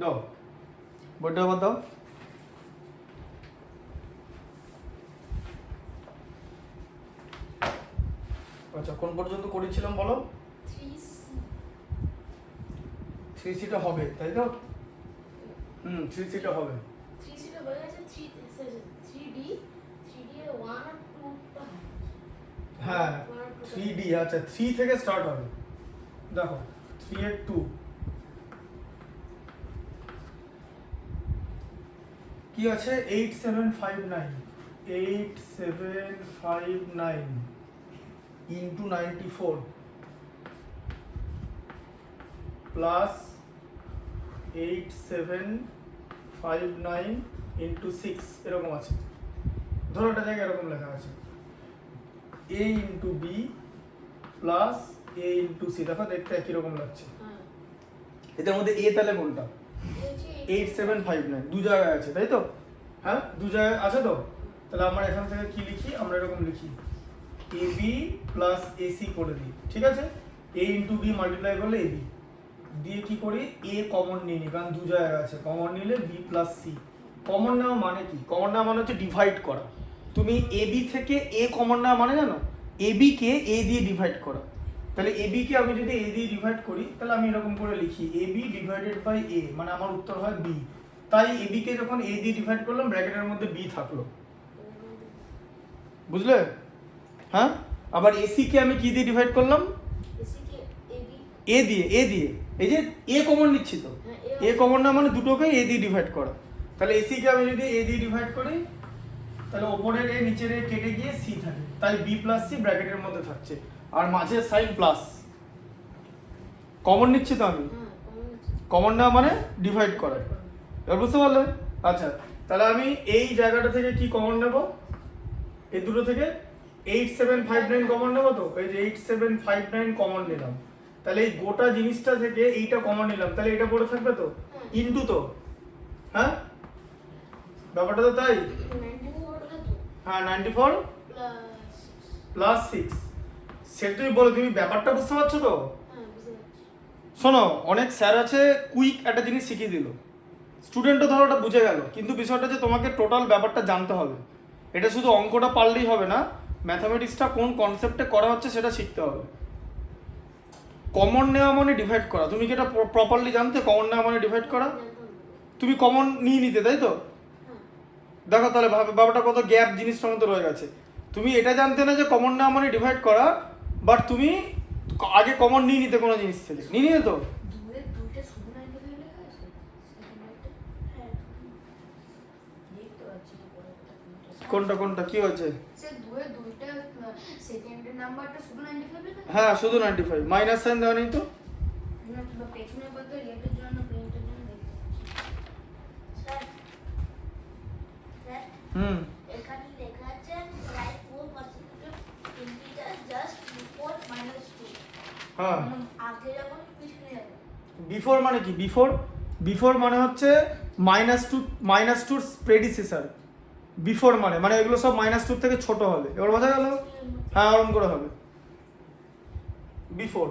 দাও বইটা আবার দাও। আচ্ছা কোন পর্যন্ত করেছিলাম বলো? 3C হবে তাই তো? 3C হবে। 3C হয়ে গেছে, 3D এর 1 আর 2 টা। হ্যাঁ 3D, আচ্ছা 3 থেকে স্টার্ট হবে। দেখো 3 এর 2 কি আছে? 8759 ইন্টু 94 প্লাস 8759 ইন্টু 6 এরকম আছে। ধরো একটা জায়গায় এরকম লেখা আছে a into B plus a into C. দেখো দেখতে একই রকম লাগছে। এদের মধ্যে a তাহলে কোনটা? 8759 দু জায়গায় আছে তাই তো? হ্যাঁ দু জায়গায় আছে তো। তাহলে আমরা এখান থেকে কি লিখি? আমরা এরকম লিখি ab প্লাস ac করে দিই, ঠিক আছে? a ইন্টু বি মাল্টিপ্লাই করলে ab দিয়ে কি করি? a কমন নিয়ে নিই, কারণ দু জায়গায় আছে, কমন নিলে b প্লাস c। কমন নেওয়া মানে কি? কমন নেওয়া মানে হচ্ছে ডিভাইড করা। তুমি ab থেকে a কমন নেওয়া মানে জানো? ab কে a দিয়ে ডিভাইড করা। তাহলে ab কে আমি যদি a দিয়ে ডিভাইড করি তাহলে আমি এরকম করে লিখি ab ডিভাইডেড বাই a, মানে আমার উত্তর হয় b। তাই ab কে যখন a দিয়ে ডিভাইড করলাম ব্র্যাকেটের মধ্যে b থাকলো, বুঝলে? হ্যাঁ আবার ac কে আমি কি দিয়ে ডিভাইড করলাম? a দিয়ে এই যে a কমন নিচ্ছি তো, a কমন না মানে দুটোকে a দিয়ে ডিভাইড করা। তাহলে ac কে আমি যদি a দিয়ে ডিভাইড করি তাহলে উপরের a নিচের a কেটে গিয়ে c থাকে, তাই b প্লাস c ব্র্যাকেটের মধ্যে থাকছে, আর মাঝে সাইন প্লাস। কমন নিচ্ছি তো আমি, কমন না মানে ডিভাইড করা। এবার বুঝতে পারলে? আচ্ছা তাহলে আমি এই জায়গাটা থেকে কি কমন নেব? এই দুটো থেকে 8759 কমন নেব তো। এই যে 8759 কমন নিলাম, তাহলে এই গোটা জিনিসটা থেকে এইটা কমন নিলাম, তাহলে এটা পড়ে থাকবে তো, ইনটু তো। হ্যাঁ ব্যাপারটা তো তাই। হ্যাঁ 94 প্লাস 6 সেটা তুমি বলো, তুমি ব্যাপারটা বুঝতে পারছো তো? শোনো অনেক স্যার আছে কুইক একটা জিনিস শিখিয়ে দিল, স্টুডেন্টও ধরো ওটা বুঝে গেল, কিন্তু বিষয়টা যে তোমাকে টোটাল ব্যাপারটা জানতে হবে। এটা শুধু অঙ্কটা পারলেই হবে না, ম্যাথামেটিক্সটা কোন কনসেপ্টে করা হচ্ছে সেটা শিখতে হবে। কমন নেওয়া মানে ডিভাইড করা, তুমি কি এটা প্রপারলি জানতে? কমন নেওয়া মানে ডিভাইড করা, তুমি কমন নিয়ে নিতে তাই তো? দেখো তাহলে ব্যাপারটা কত গ্যাপ জিনিসটার মধ্যে রয়ে গেছে। তুমি এটা জানতে না যে কমন নেওয়া মানে ডিভাইড করা, বাট তুমি আগে কমন নিয়ে নিতে কোনো জিনিস থেকে, নিয়ে নিতে তো। কোনটা কোনটা কি হয়েছে? হ্যাঁ শুধু 95, মাইনাস সাইন দেওয়া নেই তো। হুম এখানে লেখা আছে right 4 consecutive integer just before -2। হ্যাঁ আগে যখন পিছনে যাবে। বিফোর মানে কি? বিফোর মানে হচ্ছে -2 প্রেডিসেসর। বিফোর মানে এগুলো সব -2 থেকে ছোট হবে। এবার বোঝা গেল? হ্যাঁ ওরকম করে হবে বিফোর।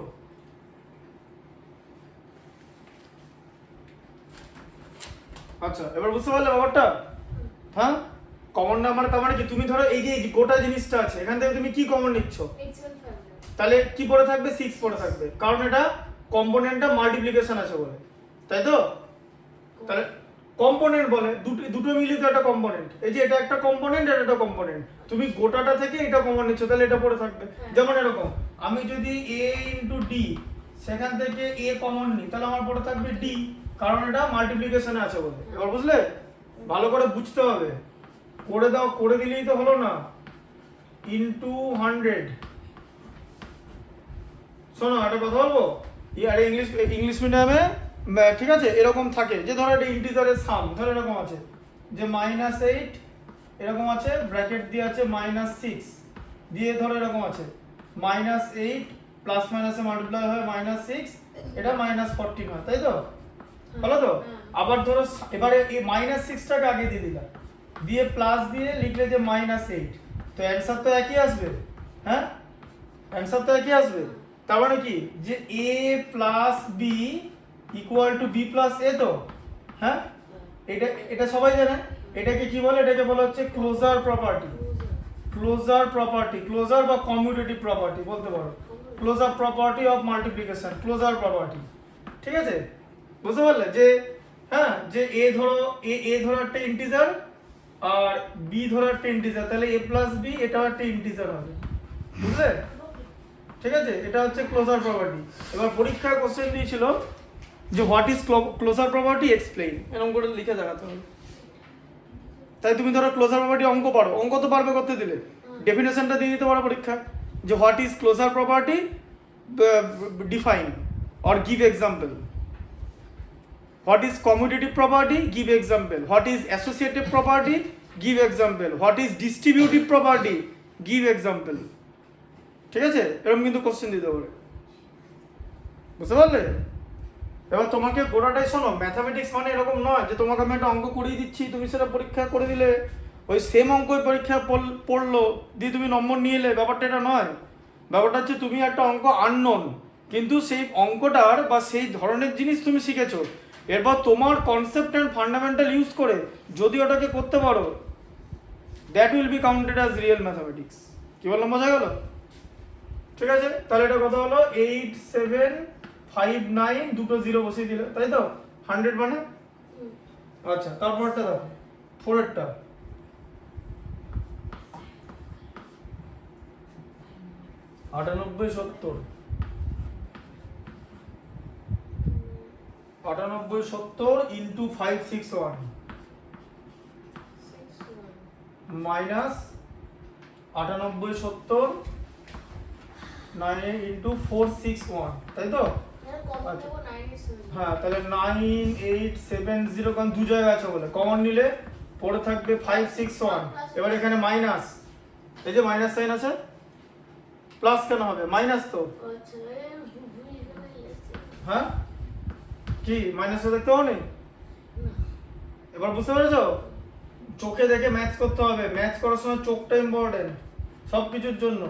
আচ্ছা এবার বুঝতে পারলে ব্যাপারটা? হ্যাঁ কমন না মানে তার মানে কি? তুমি ধরো এই যে গোটা জিনিসটা আছে, এখান থেকে তুমি কি কমন নিচ্ছ? তাহলে কি পড়ে থাকবে? 6 পড়ে থাকবে, কারণ এটা কম্পোনেন্টটা মাল্টিপ্লিকেশন আছে বলে, তাই তো? তাহলে কম্পোনেন্ট বলে দুটো মিলিত একটা কম্পোনেন্ট। এই যে এটা একটা কম্পোনেন্ট, এটা একটা কম্পোনেন্ট, তুমি গোটাটা থেকে এটা কমন নিচ্ছ, তাহলে এটা পড়ে থাকবে। যেমন এরকম আমি যদি a ইনটু d সেখান থেকে a কমন নিই, তাহলে আমার পড়ে থাকবে d, কারণ এটা মাল্টিপ্লিকেশনে আছে বলে। এবার বুঝলে? ভালো করে বুঝতে হবে। করে দাও, করে দিলেই তো হলো না। ইনটু 100। শোনো একটা কথা বলবো, আরে ইংলিশ মিডিয়ামে ঠিক আছে এরকম থাকে যে ধরো এটা ইন্টিজারের সাম, ধরো এরকম আছে যে -8 এরকম আছে, ব্র্যাকেট দিয়ে আছে -6 দিয়ে ধরো এরকম আছে -8 প্লাস মাইনাসে মাল্টিপ্লাই হয় -6, এটা -14 হয়, তাই তো? ভালো তো? আবার ধরো এবারে এই -6টাকে আগে দিয়ে দিলাম, দিয়ে প্লাস দিয়ে লিখলে যে -8, তো অ্যানসার তো একই আসবে। হ্যাঁ অ্যানসার তো একই আসবে। তার মানে কি যে a plus b equal to b plus a, তো হ্যাঁ এটা এটা সবাই জানে। এটাকে কি বলে? এটাকে বলা হচ্ছে closure property. Closure property, closure বা কমিউটেটিভ প্রপার্টি বলতে পারো। Closure property of multiplication, closure property. ঠিক আছে, বুঝতে পারলে? যে হ্যাঁ, যে এ ধরো এ ধরো একটা ইন্টিজার আর বি ধরো একটা ইন্টিজার, তাহলে এ প্লাস বি এটাও একটা ইন্টিজার হবে, বুঝলে? ঠিক আছে, এটা হচ্ছে ক্লোজার প্রপার্টি। এবার পরীক্ষায় কোশ্চেন দিয়েছিল যে what is closure property explain, এরকম করে লিখে দেখাতে হবে। তাই তুমি ধরো ক্লোজার প্রপার্টি অঙ্ক পারো, অঙ্ক তো পারবে করতে দিলে, ডেফিনেশনটা দিয়ে দিতে পারো পরীক্ষা যে what is closure property, define or give example. What is commutative property, give example. What is associative property, give example. What is distributive property, give example. ঠিক আছে, এরকম কিন্তু কোশ্চেন দিতে পারে, বুঝতে পারলে? এবার তোমাকে গোটাটাই শোনো, ম্যাথামেটিক্স মানে এরকম নয় যে তোমাকে আমি একটা অঙ্ক করিয়ে দিচ্ছি, তুমি সেটা পরীক্ষা করে দিলে, ওই সেম অঙ্কই পরীক্ষা পড়লো দিয়ে তুমি নম্বর নিয়ে এলে, ব্যাপারটা এটা নয়। ব্যাপারটা হচ্ছে তুমি একটা অঙ্ক আননোন, কিন্তু সেই অঙ্কটার বা সেই ধরনের জিনিস তুমি শিখেছো, এরপর তোমার কনসেপ্ট অ্যান্ড ফান্ডামেন্টাল ইউজ করে যদি ওটাকে করতে পারো, that will be counted as real mathematics. কি বললাম, বোঝা গেল? ঠিক আছে, তাহলে এটা কত হলো? 8 7 5 9, দুটো জিরো বসিয়ে দিলে, তাই তো? 100 মানে আচ্ছা, তারপরটা দেখো, 4 এরটা। আটানব্বই 70 ইন্টু 561 মাইনাস 98 9 ইন্টু 461, তাই তো? হ্যাঁ, তাহলে 9870, কারণ দু জায়গায় আছে বলে কমন নিলে পড়ে থাকবে 561। এবার এখানে মাইনাস, এই যে মাইনাস সাইন আছে, প্লাস কেন হবে? মাইনাস তো। হ্যাঁ, কি মাইনাস দেখতে পাও নি? এবার বুঝতে পেরেছো? চোখে দেখে ম্যাথ করতে হবে, ম্যাথ করার সময় চোখটা ইম্পর্টেন্ট সব কিছুর জন্য।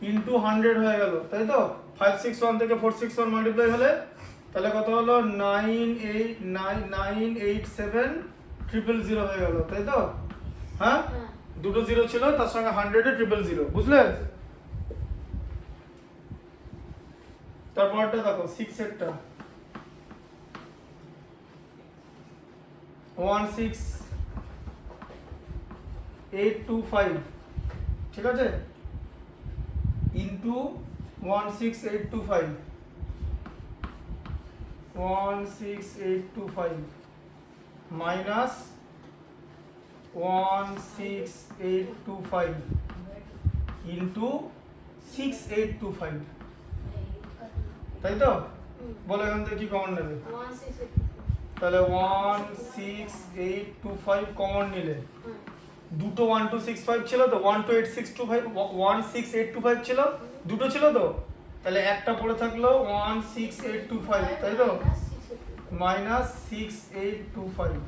ইন্টু 100 হয়ে গেল, তাই তো? 561 থেকে 461 মাল্টিপ্লাই হলে তাহলে কত হলো? 98700 হয়ে গেল, তাই তো? হ্যাঁ, দুটো জিরো ছিল, তার সঙ্গে 100 এ 000, বুঝলে? তারপরটা দেখো, 6 এরটা 16825, ঠিক আছে, ইন্টু 16825 মাইনাস 16825 ইন্টু 6825, তাই তো? বলো এখান থেকে কি কমন নেবে? তাহলে 16825 কমন নিলে, দুটো 1265 ছিল তো, 16825 ছিল, দুটো ছিল তো, তাহলে একটা পড়ে থাকলো 16825, তাই তো? মাইনাস 6825,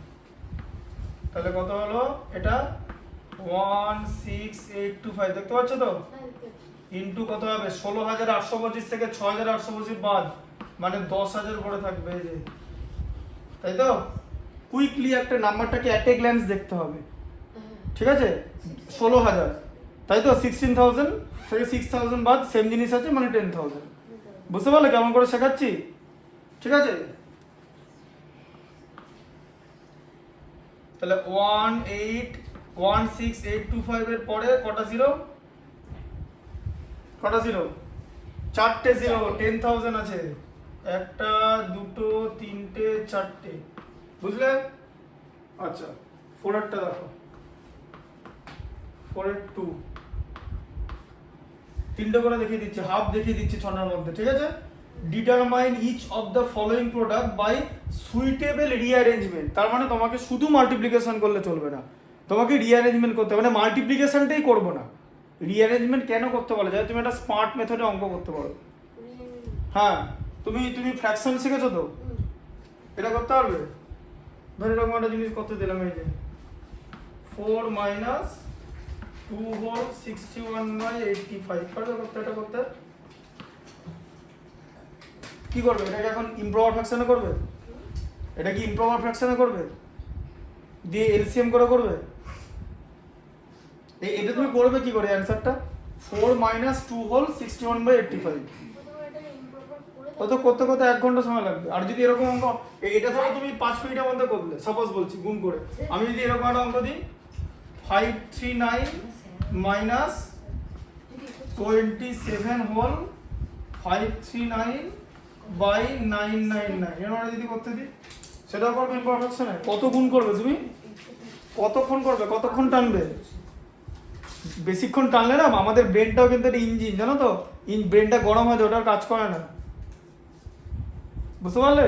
তাহলে কত হলো? এটা 16825, দেখতে পাচ্ছ তো? ইন্টু কত হবে? 16825 থেকে 6825 বাদ, মানে 10000 পড়ে থাকবে, এই যে, তাই তো? কুইকলি একটা নাম্বারটাকে অ্যাট এ গ্ল্যান্স দেখতে হবে, ঠিক আছে? 16000, তাই তো? 16000 থেকে 6000 বাদ সেম জিনিস আছে, মানে 10000। বুঝতে পারলে কেমন করে শেখাচ্ছি? ঠিক আছে, তাহলে 16825 এর পরে কটা জিরো? কটা জিরো? চারটে জিরো, 10000 আছে, একটা দুটো তিনটে চারটে, বুঝলে? আচ্ছা, 4 এরটা দেখো, 482, তিনটে করে দেখিয়ে দিচ্ছি, হাফ দেখিয়ে দিচ্ছি 6টার মধ্যে, ঠিক আছে? Determine each of the following product by suitable rearrangement. তার মানে তোমাকে শুধু মাল্টিপ্লিকেশন করলে চলবে না, তোমাকে রিঅ্যারেঞ্জমেন্ট করতে হবে, মানে মাল্টিপ্লিকেশনটাই করবো না, রিঅ্যারেঞ্জমেন্ট কেন করতে বলে যায়? তুমি একটা স্মার্ট মেথডে অঙ্ক করতে পারো। হ্যাঁ, তুমি ফ্র্যাকশন শিখেছো তো, এটা করতে পারবে? ধরে এরকম একটা জিনিস করতে দিলাম, এই যে 4 মাইনাস 2 হোল 61/85, পারবে করতে? এটা করতে কি করবে? এটাকে এখন ইমপ্রপার ফ্র্যাকশনে করবে, এটা কি ইমপ্রপার ফ্র্যাকশনে করবে, দিয়ে এলসিএম করে করবে? এটা তুমি করবে কি করে অ্যান্সারটা? 4 - 2 হোল 61/85। ও তো করতে করতে 1 ঘন্টা সময় লাগবে। আর যদি এরকম অঙ্ক, এটা ধরো তুমি 5 মিনিটের মধ্যে করলে, সাপোজ বলছি গুণ করে, আমি যদি এরকম একটা অঙ্ক দিই 539 মাইনাস 27 হোল 539/999, এর মানে যদি করতে দিই সেটাও করবে ইমপারফেকশনে। কত গুণ করবে তুমি, কতক্ষণ করবে, কতক্ষণ টানবে? বেশিক্ষণ টানলে না আমাদের ব্রেনটাও কিন্তু একটা ইঞ্জিন, জানো তো, ব্রেনটা গরম হয়ে যায়, ওটার কাজ করে না। বুঝতে পারলে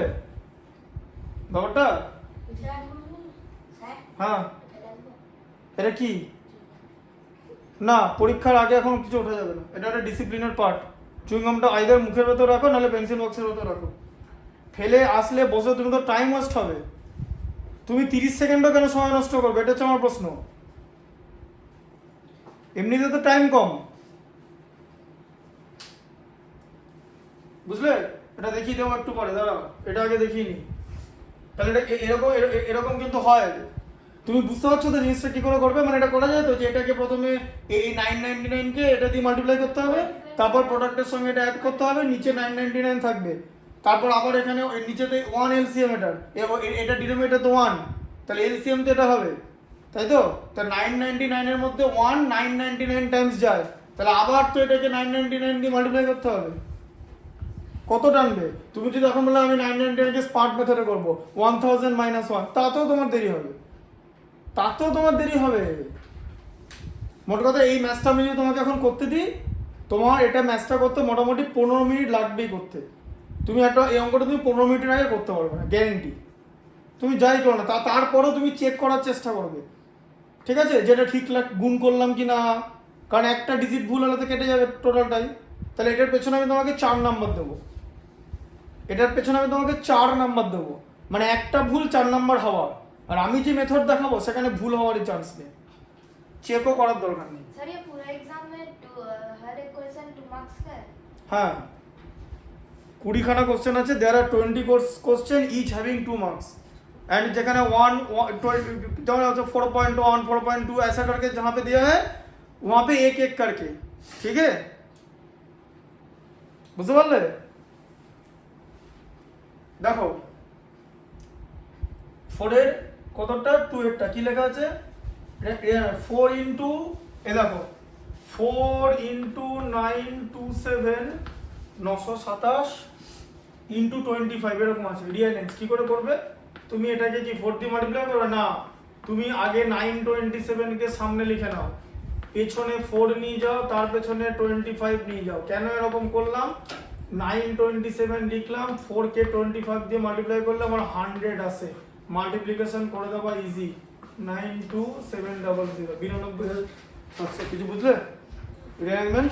ব্যাপারটা? হ্যাঁ, এটা কি না, পরীক্ষার আগে এখন কিছু ওঠা যাবে না, এটা একটা ডিসিপ্লিনের পার্ট। চুইংগামটা আইদার মুখের ভেতর রাখো, নাহলে পেন্সিল বক্সের ভেতর রাখো। ফেলে আসলে বসে তুমি তো টাইম ওয়েস্ট হবে। তুমি 30 সেকেন্ডও কেন সময় নষ্ট করবে, এটা হচ্ছে আমার প্রশ্ন। এমনিতে তো টাইম কম, বুঝলে? এটা দেখিয়ে দেবো একটু পরে, দাঁড়াও এটা আগে দেখিয়ে নি। তাহলে এটা এরকম এরকম কিন্তু হয়। তুমি বুঝতে পারছো তো জিনিসটা কি করে করবে? মানে এটা করা যায় তো, যে এটাকে প্রথমে এই 999 কে এটা দিয়ে মাল্টিপ্লাই করতে হবে, তারপর প্রোডাক্টের সঙ্গে এটা অ্যাড করতে হবে, নিচে 999 থাকবে, তারপর আবার এখানে নিচেতে 1 এলসিএম, এটা ডিনোমিনেটর তো 1, তাহলে এলসিএম তো এটা হবে, তাই তো? তা 999 এর মধ্যে 1 999 টাইমস যায়, তাহলে আবার তো এটাকে 999 দিয়ে মাল্টিপ্লাই করতে হবে। কত টানবে? তুমি যদি এখন বলে আমি 999 কে স্মার্ট মেথডে করবো 1000 - 1, তাতেও তোমার দেরি হবে, মোট কথা এই ম্যাথটা আমি যদি তোমাকে এখন করতে দিই, তোমার এটা ম্যাথটা করতে মোটামুটি 15 মিনিট লাগবেই করতে। তুমি একটা এই অঙ্কটা তুমি 15 মিনিটের আগে করতে পারবে না, গ্যারেন্টি। তুমি যাই করো না, তারপরেও তুমি চেক করার চেষ্টা করবে, ঠিক আছে, যেটা ঠিক গুণ করলাম কি না, কারণ একটা ডিজিট ভুল হলে তো কেটে যাবে টোটালটাই। তাহলে এটার পেছনে আমি তোমাকে 4 নাম্বার দেবো, মানে একটা ভুল 4 নাম্বার হওয়া। আর আমি যে মেথড দেখাবো সেখানে ভুল হওয়ারই চান্স নেই, চেকও করার দরকার নেই। सर ये पूरा एग्जाम में हर एक क्वेश्चन 2 मार्क्स का है? হ্যাঁ, 20খানা কোশ্চেন আছে, there are 20 question each having 2 marks and যেখানে 1 4.1 4.2 ऐसा करके जहाँ पे दिया है वहाँ पे एक एक करके, ठीक है? বুঝতে পারলে? দেখো 4 এর কতটা, 2 এরটা কি লেখা আছে, 4 ইন্টু, এ দেখো 4 ইন্টু 927 927 ইন্টু 25 এরকম আছে রিয়ালেন্স। কি করে করবে তুমি? এটাকে কি 4 দিয়ে মাল্টিপ্লাই করবে না, তুমি আগে 927 কে সামনে লিখে নাও, পেছনে 4 নিয়ে যাও, তার পেছনে 25 নিয়ে যাও। কেন এরকম করলাম? 927 লিখলাম, 4 কে 25 দিয়ে মাল্টিপ্লাই করলে আমার 100 আসে, মাল্টিপ্লিকেশন করে দেওয়া ইজি, 92700 99,700। কিছু বুঝলে? রিঅ্যারেঞ্জমেন্ট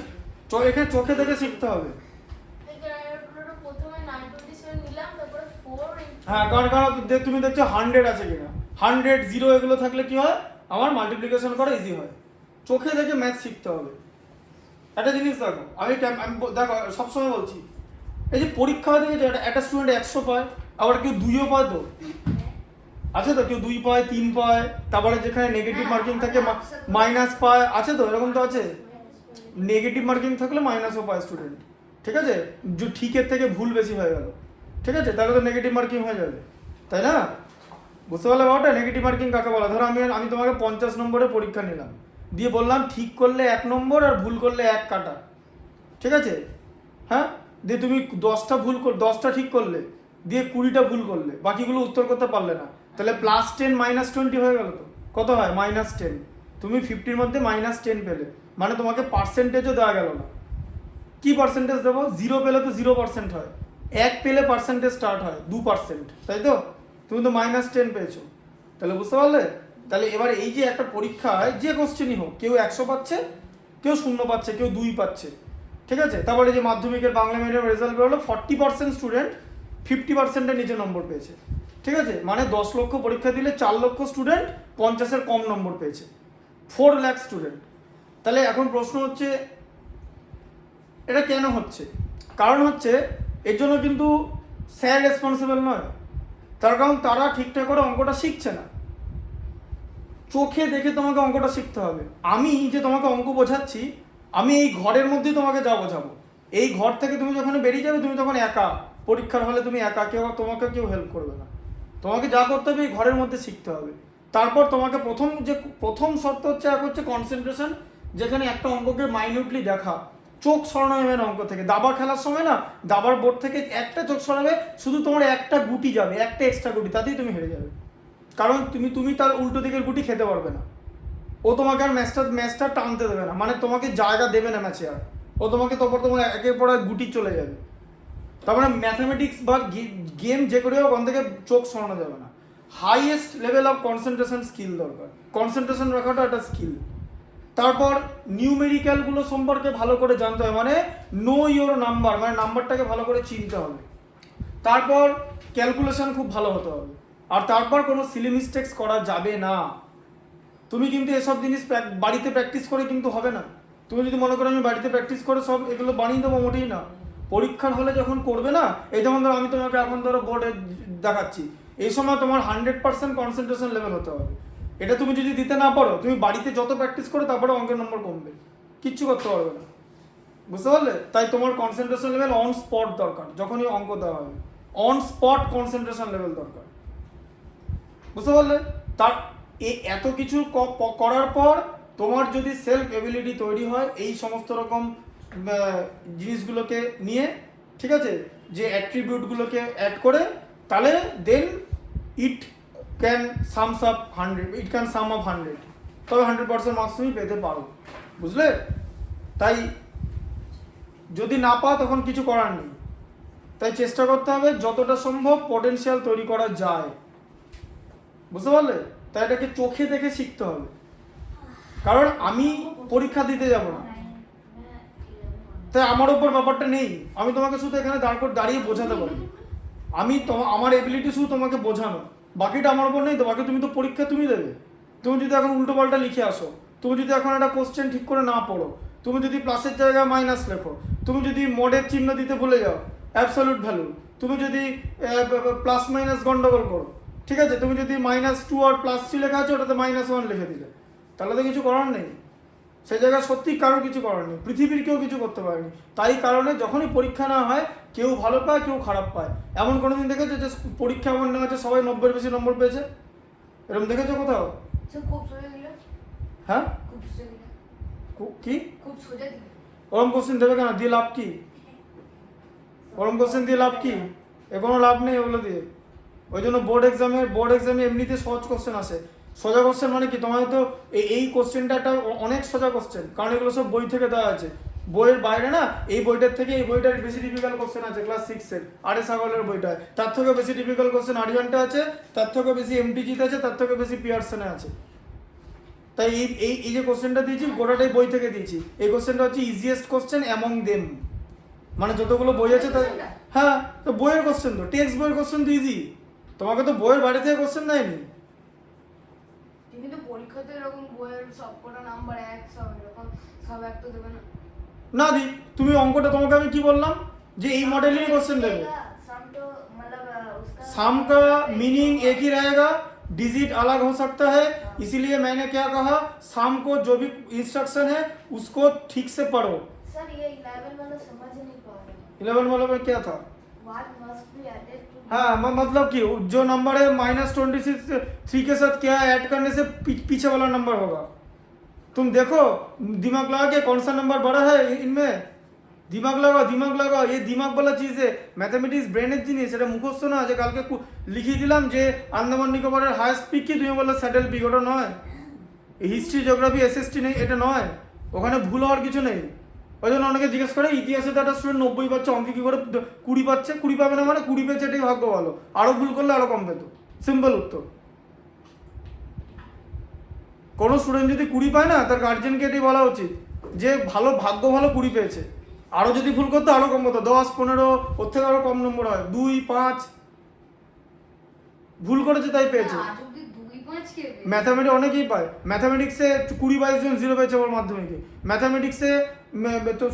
এখানে চোখে দেখে শিখতে হবে। প্রথমে 927 নিলাম, তারপরে 4 হ্যাঁ, কারণ তুমি দেখছো 100 আছে কিনা, 100 0 এগুলো থাকলে কি হয়, আমার মাল্টিপ্লিকেশন করা ইজি হয়। চোখে দেখে ম্যাথ শিখতে হবে। একটা জিনিস দেখো, আমি দেখো সবসময় বলছি, এই যে পরীক্ষা হয়ে দেখেছো একটা স্টুডেন্ট 100 পায়, আবার কেউ 2ও পায়, তো আছে তো, কেউ 2 পায় 3 পায়, তারপরে যেখানে নেগেটিভ মার্কিং থাকে মাইনাস পায়, আছে তো, এরকম তো আছে। নেগেটিভ মার্কিং থাকলে মাইনাসও পায় স্টুডেন্ট, ঠিক আছে, যে ঠিকের থেকে ভুল বেশি হয়ে গেল, ঠিক আছে, তাহলে তো নেগেটিভ মার্কিং হয়ে যাবে, তাই না? বুঝতে পারলে বাবাটা নেগেটিভ মার্কিং কাকে বলা? ধরো আমি তোমাকে 50 নম্বরের পরীক্ষা নিলাম, দিয়ে বললাম ঠিক করলে 1 নম্বর আর ভুল করলে 1 কাটা, ঠিক আছে, হ্যাঁ, দিয়ে তুমি 10টা ঠিক করলে, দিয়ে 20টা ভুল করলে, বাকিগুলো উত্তর করতে পারলে না, তাহলে +10 -20 হয়ে গেল তো, কত হয়? -10। তুমি 50-র মধ্যে -10 পেলে, মানে তোমাকে পার্সেন্টেজও দেওয়া গেল না। কি পার্সেন্টেজ দেবো? 0 পেলে তো 0% হয়, 1 পেলে পার্সেন্টেজ স্টার্ট হয় 2%, তাই তো? তুমি তো -10 পেয়েছো, তাহলে বুঝতে পারলে? তাহলে এবার এই যে একটা পরীক্ষায় যে কোশ্চেনই হোক, কেউ 100 পাচ্ছে, কেউ 0 পাচ্ছে, কেউ 2 পাচ্ছে, ঠিক আছে। তারপরে যে মাধ্যমিকের বাংলা মিডিয়াম রেজাল্ট বেরোলো, 40% স্টুডেন্ট 50%-এর নিচে নম্বর পেয়েছে, ঠিক আছে, মানে 10 লক্ষ পরীক্ষা দিলে 4 লক্ষ স্টুডেন্ট 50-এর কম নম্বর পেয়েছে, 4 লাখ স্টুডেন্ট। তাহলে এখন প্রশ্ন হচ্ছে এটা কেন হচ্ছে? কারণ হচ্ছে এর জন্য কিন্তু স্যার রেসপন্সিবল নয়, তার কারণ তারা ঠিকঠাক করে অঙ্কটা শিখছে না। চোখে দেখে তোমাকে অঙ্কটা শিখতে হবে। আমি যে তোমাকে অঙ্ক বোঝাচ্ছি, আমি এই ঘরের মধ্যে তোমাকে যা বোঝাবো, এই ঘর থেকে তুমি যখন বেরিয়ে যাবে তুমি তখন একা, পরীক্ষার হলে তুমি একা, তোমাকে কেউ হেল্প করবে না। তোমাকে যা করতে হবে এই ঘরের মধ্যে শিখতে হবে। তারপর তোমাকে প্রথম শর্ত হচ্ছে এক হচ্ছে কনসেন্ট্রেশন, যেখানে একটা অঙ্ককে মাইনিউটলি দেখা, চোখ সরানো হবে না অঙ্ক থেকে। দাবা খেলার সময় না, দাবার বোর্ড থেকে একটা চোখ সরাবে, শুধু তোমার একটা গুটি যাবে, একটা এক্সট্রা গুটি, তাতেই তুমি হেরে যাবে। কারণ তুমি তার উল্টো দিকের গুটি খেতে পারবে না। ও তোমাকে আর ম্যাচটা টানতে দেবে না, মানে তোমাকে জায়গা দেবে না ম্যাচে আর। ও তোমাকে তোমার একের পর এক গুটি চলে যাবে। তার মানে ম্যাথামেটিক্স বা গেম যে করে হোক ওখান থেকে চোখ সরানো যাবে না। Highest level of concentration skill দরকার, কনসেন্ট্রেশন রাখাটা একটা স্কিল। তারপর নিউমেরিক্যালগুলো সম্পর্কে ভালো করে জানতে হবে, মানে নো ইওর নাম্বার, মানে নাম্বারটাকে ভালো করে চিনতে হবে। তারপর ক্যালকুলেশন খুব ভালো হতে হবে। আর তারপর কোনো সিলি মিস্টেক্স করা যাবে না। তুমি কিন্তু এসব জিনিস বাড়িতে প্র্যাকটিস করে কিন্তু হবে না। তুমি যদি মনে করো আমি বাড়িতে প্র্যাকটিস করে সব এগুলো বানিয়ে দেবো, মোটেই না। পরীক্ষার হলে যখন করবে না, এই যেমন ধরো আমি তোমাকে এখন ধরো বোর্ডে দেখাচ্ছি, এই সময় তোমার 100% কনসেন্ট্রেশন লেভেল হতে হবে। এটা তুমি যদি দিতে না পারো, তুমি বাড়িতে যত প্র্যাকটিস করে তারপরে অঙ্কের নম্বর কমবে, কিচ্ছু করতে পারবে না। বুঝতে পারলে? তাই তোমার কনসেন্ট্রেশন লেভেল অন স্পট দরকার। যখনই অঙ্ক দেওয়া হবে অন স্পট কনসেন্ট্রেশন লেভেল দরকার। বুঝতে পারলে? তার এত কিছু করার পর তোমার যদি সেলফ এবিলিটি তৈরি হয় এই সমস্ত রকম জিনিসগুলোকে নিয়ে, ঠিক আছে, যে অ্যাট্রিবিউটগুলোকে অ্যাড করে, তাহলে then it can sums up 100, it can sum up 100, তবে 100% মার্কস তুমি পেতে পারো। বুঝলে? তাই যদি না পাও তখন কিছু করার নেই। তাই চেষ্টা করতে হবে যতটা সম্ভব পটেনশিয়াল তৈরি করা যায়। বুঝতে পারলে? তাই এটাকে চোখে দেখে শিখতে হবে। কারণ আমি পরীক্ষা দিতে যাব না, তাই আমার ওপর ব্যাপারটা নেই। আমি তোমাকে শুধু এখানে দাঁড়িয়ে বোঝাতে পারি। আমার এবিলিটি শুধু তোমাকে বোঝানো, বাকিটা আমার ওপর নেই তো। বাকি তুমি তো পরীক্ষা তুমি দেবে। তুমি যদি এখন উল্টো পাল্টা লিখে আসো, তুমি যদি এখন একটা কোশ্চেন ঠিক করে না পড়ো, তুমি যদি প্লাসের জায়গায় মাইনাস লেখো, তুমি যদি মডের চিহ্ন দিতে ভুলে যাও, অ্যাবসলিউট ভ্যালু, তুমি যদি প্লাস মাইনাস গন্ডগোল করো, ঠিক আছে, তুমি যদি -2 আর +3 লেখা আছে ওটাতে -1 লিখে দিলে, তাহলে তো কিছু করার নেই। সেই জায়গায় সত্যি কারোর কিছু করার নেই, পৃথিবীর কেউ কিছু করতে পারেনি। তাই কারণে যখনই পরীক্ষা নেওয়া হয় কেউ ভালো পায় কেউ খারাপ পায়। এমন কোনোদিন দেখেছো যে পরীক্ষা এমন নেওয়া হচ্ছে সবাই 90-এর বেশি নম্বর পেয়েছে? এরকম দেখেছো কোথাও? হ্যাঁ, কি ওরম কোশ্চেন দেবে কেন? দিয়ে লাভ কি? ওরম কোশ্চেন দিয়ে লাভ কি? এ কোনো লাভ নেই ওগুলো দিয়ে। ওই জন্য বোর্ড এক্সামে এমনিতে সহজ কোশ্চেন আসে। সোজা কোশ্চেন মানে কি, তোমার তো এই কোশ্চেনটা একটা অনেক সোজা কোশ্চেন, কারণ এগুলো সব বই থেকে দেওয়া আছে। বইয়ের বাইরে না, এই বইটার থেকে এই বইটার বেশি ডিফিকাল্ট কোশ্চেন আছে ক্লাস 6-এর আরে সাগলের বইটায়। তার থেকেও বেশি ডিফিকাল্ট কোশ্চেন আরিয়ানটা আছে, তার থেকেও বেশি এমটিজিতে আছে, তার থেকেও বেশি পিয়ারসনে আছে। তাই এই যে কোশ্চেনটা দিয়েছি গোটাটাই বই থেকে দিয়েছি। এই কোশ্চেনটা হচ্ছে ইজিয়েস্ট কোশ্চেন অ্যামং দেম, মানে যতগুলো বই আছে তার। হ্যাঁ, তো বইয়ের কোশ্চেন তো, টেক্সট বইয়ের কোশ্চেন তো ইজি। তোমাকে তো বইয়ের বাইরে থেকে কোশ্চেন দেয়নি। কিন্তু পরীক্ষাতে এরকম বইয়ের সবকটা নাম্বার এক সব এরকম সব এক তো দেবে না। না দি, তুমি অঙ্কটা তোমাকে আমি কি বললাম যে এই মডেলেরই क्वेश्चन देंगे। सम का मीनिंग एक ही रहेगा, डिजिट अलग हो सकता है, इसीलिए मैंने क्या कहा, सम को जो भी इंस्ट्रक्शन है उसको ठीक से पढ़ो। सर ये 11 वाला समझ नहीं पा रहा। 11 वाला में क्या था? What must be added to हाँ, मतलब कि जो नंबर है -26 के साथ क्या ऐड करने से पीछे वाला नंबर होगा। तुम देखो दिमाग लगा के कौन सा नंबर बड़ा है इनमें, दिमाग लगाओ। ये दिमाग वाला चीज है, मैथमेटिक्स ब्रेনের জিনিস। এটা মুখস্থ না যে কালকে লিখিয়ে দিলাম যে আন্দামান নিকোবরের হাইয়েস্ট পিক কি, তুমি বললে স্যাডেল পিক, ওটা নয়। হিস্ট্রি জিওগ্রাফি এসএসটি নেই, এটা নয়। ওখানে ভুল হওয়ার কিছু নেই। ওই জন্য অনেকে জিজ্ঞেস করে ইতিহাসে তো একটা স্টুডেন্ট 90 পাচ্ছে, অঙ্কে কি করে 20 পাচ্ছে? 20 পাবে না মানে 20 পেয়েছে, এটাই ভাগ্য ভালো। আরো ভুল করলে আরো কম পেত, সিম্পল উত্তর। কোনো স্টুডেন্ট যদি 20 পায় না, তার গার্জেনকে এটাই বলা উচিত যে ভালো ভাগ্য ভালো 20 পেয়েছে। আরও যদি ভুল করতো আরও কম করতো, 10-15 ওর থেকে আরও কম নম্বর হয়, 2-5 ভুল করেছে তাই পেয়েছে। ম্যাথামেটিক্স অনেকেই পায়, ম্যাথামেটিক্সে 20-22 জন 0 পেয়েছে ওর মাধ্যমিকে। ম্যাথামেটিক্সে তো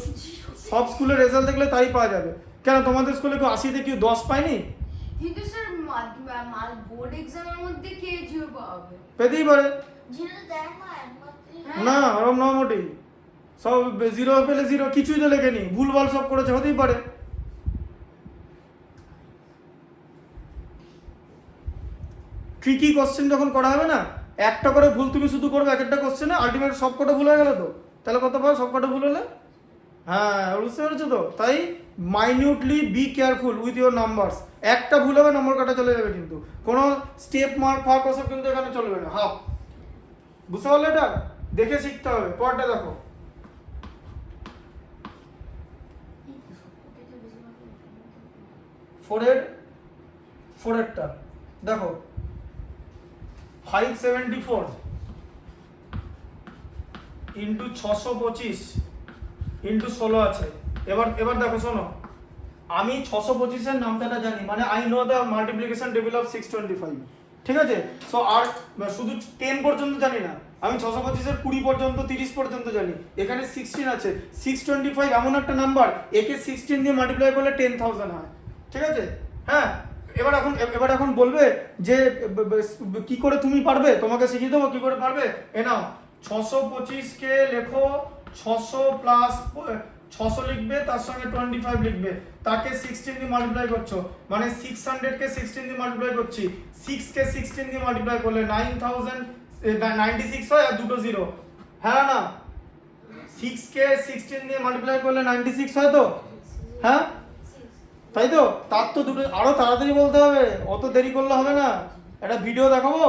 সব স্কুলের রেজাল্ট দেখলে তাই পাওয়া যাবে। কেন তোমাদের স্কুলে কেউ 80-তে কেউ 10 পায়নি? কিন্তু স্যার বোর্ড এক্সামের মধ্যে কে জিরো পাবে? পেতেই পারে। জিরো দেয় না একমাত্র। না ওরম না মোটেই, সব জিরো পেলে জিরো, কিছুই তো লেখেনি, ভুলভাল সব করেছে, হতেই পারে। ট্রিকি কোশ্চেন যখন করা হবে না, একটা করে ভুল তুমি শুধু করবে এক একটা কোশ্চেনে, আলটিমেট সব কটা ভুল হয়ে গেল তো, তাহলে কত পাও সব কটা ভুল হলে? হ্যাঁ বুঝতে পেরেছো তো? তাই minutely be careful with your numbers. একটা ভুল হবে নম্বর কাটা চলে যাবে, কিন্তু কোনো স্টেপ মার্ক ফার্ক ওসব কিন্তু এখানে চলবে না। হাফ, বুঝতে পারলে? এটা দেখে শিখতে হবে। পরটা দেখো, ফোরেরটা দেখো, 574 ইন্টু 625 ইন্টু 16 আছে। এবার দেখো শোনো, আমি 625 এর নামটা জানি, মানে I know the multiplication table of 625, ঠিক আছে? সো আর শুধু 10 পর্যন্ত জানি না, আমি 625 এর 20 পর্যন্ত 30 পর্যন্ত জানি। এখানে 16 আছে, 625 এমন একটা নাম্বার, একে 16 দিয়ে মাল্টিপ্লাই করলে 10,000 হয়, ঠিক আছে? হ্যাঁ, এবার এখন বলবে যে কি করে তুমি পারবে, তোমাকে শিখিয়ে দেবো কি করে পারবে। এ নাও 625 কে লেখো, 600 প্লাস 600 লিখবে, তার সঙ্গে 25 লিখবে, তাকে 16 দিয়ে মাল্টিপ্লাই করছো, মানে 600 কে 16 দিয়ে মাল্টিপ্লাই করছি, 6 কে 16 দিয়ে মাল্টিপ্লাই করলে 9096 হয়, আর দুটো জিরো। হ্যাঁ না, 6 কে 16 দিয়ে মাল্টিপ্লাই করলে 96 হয় তো? হ্যাঁ তাই তো? তার তো দুটো আরো তাড়াতাড়ি বলতে হবে, অত দেরি করলে হবে না। একটা ভিডিও দেখাবো,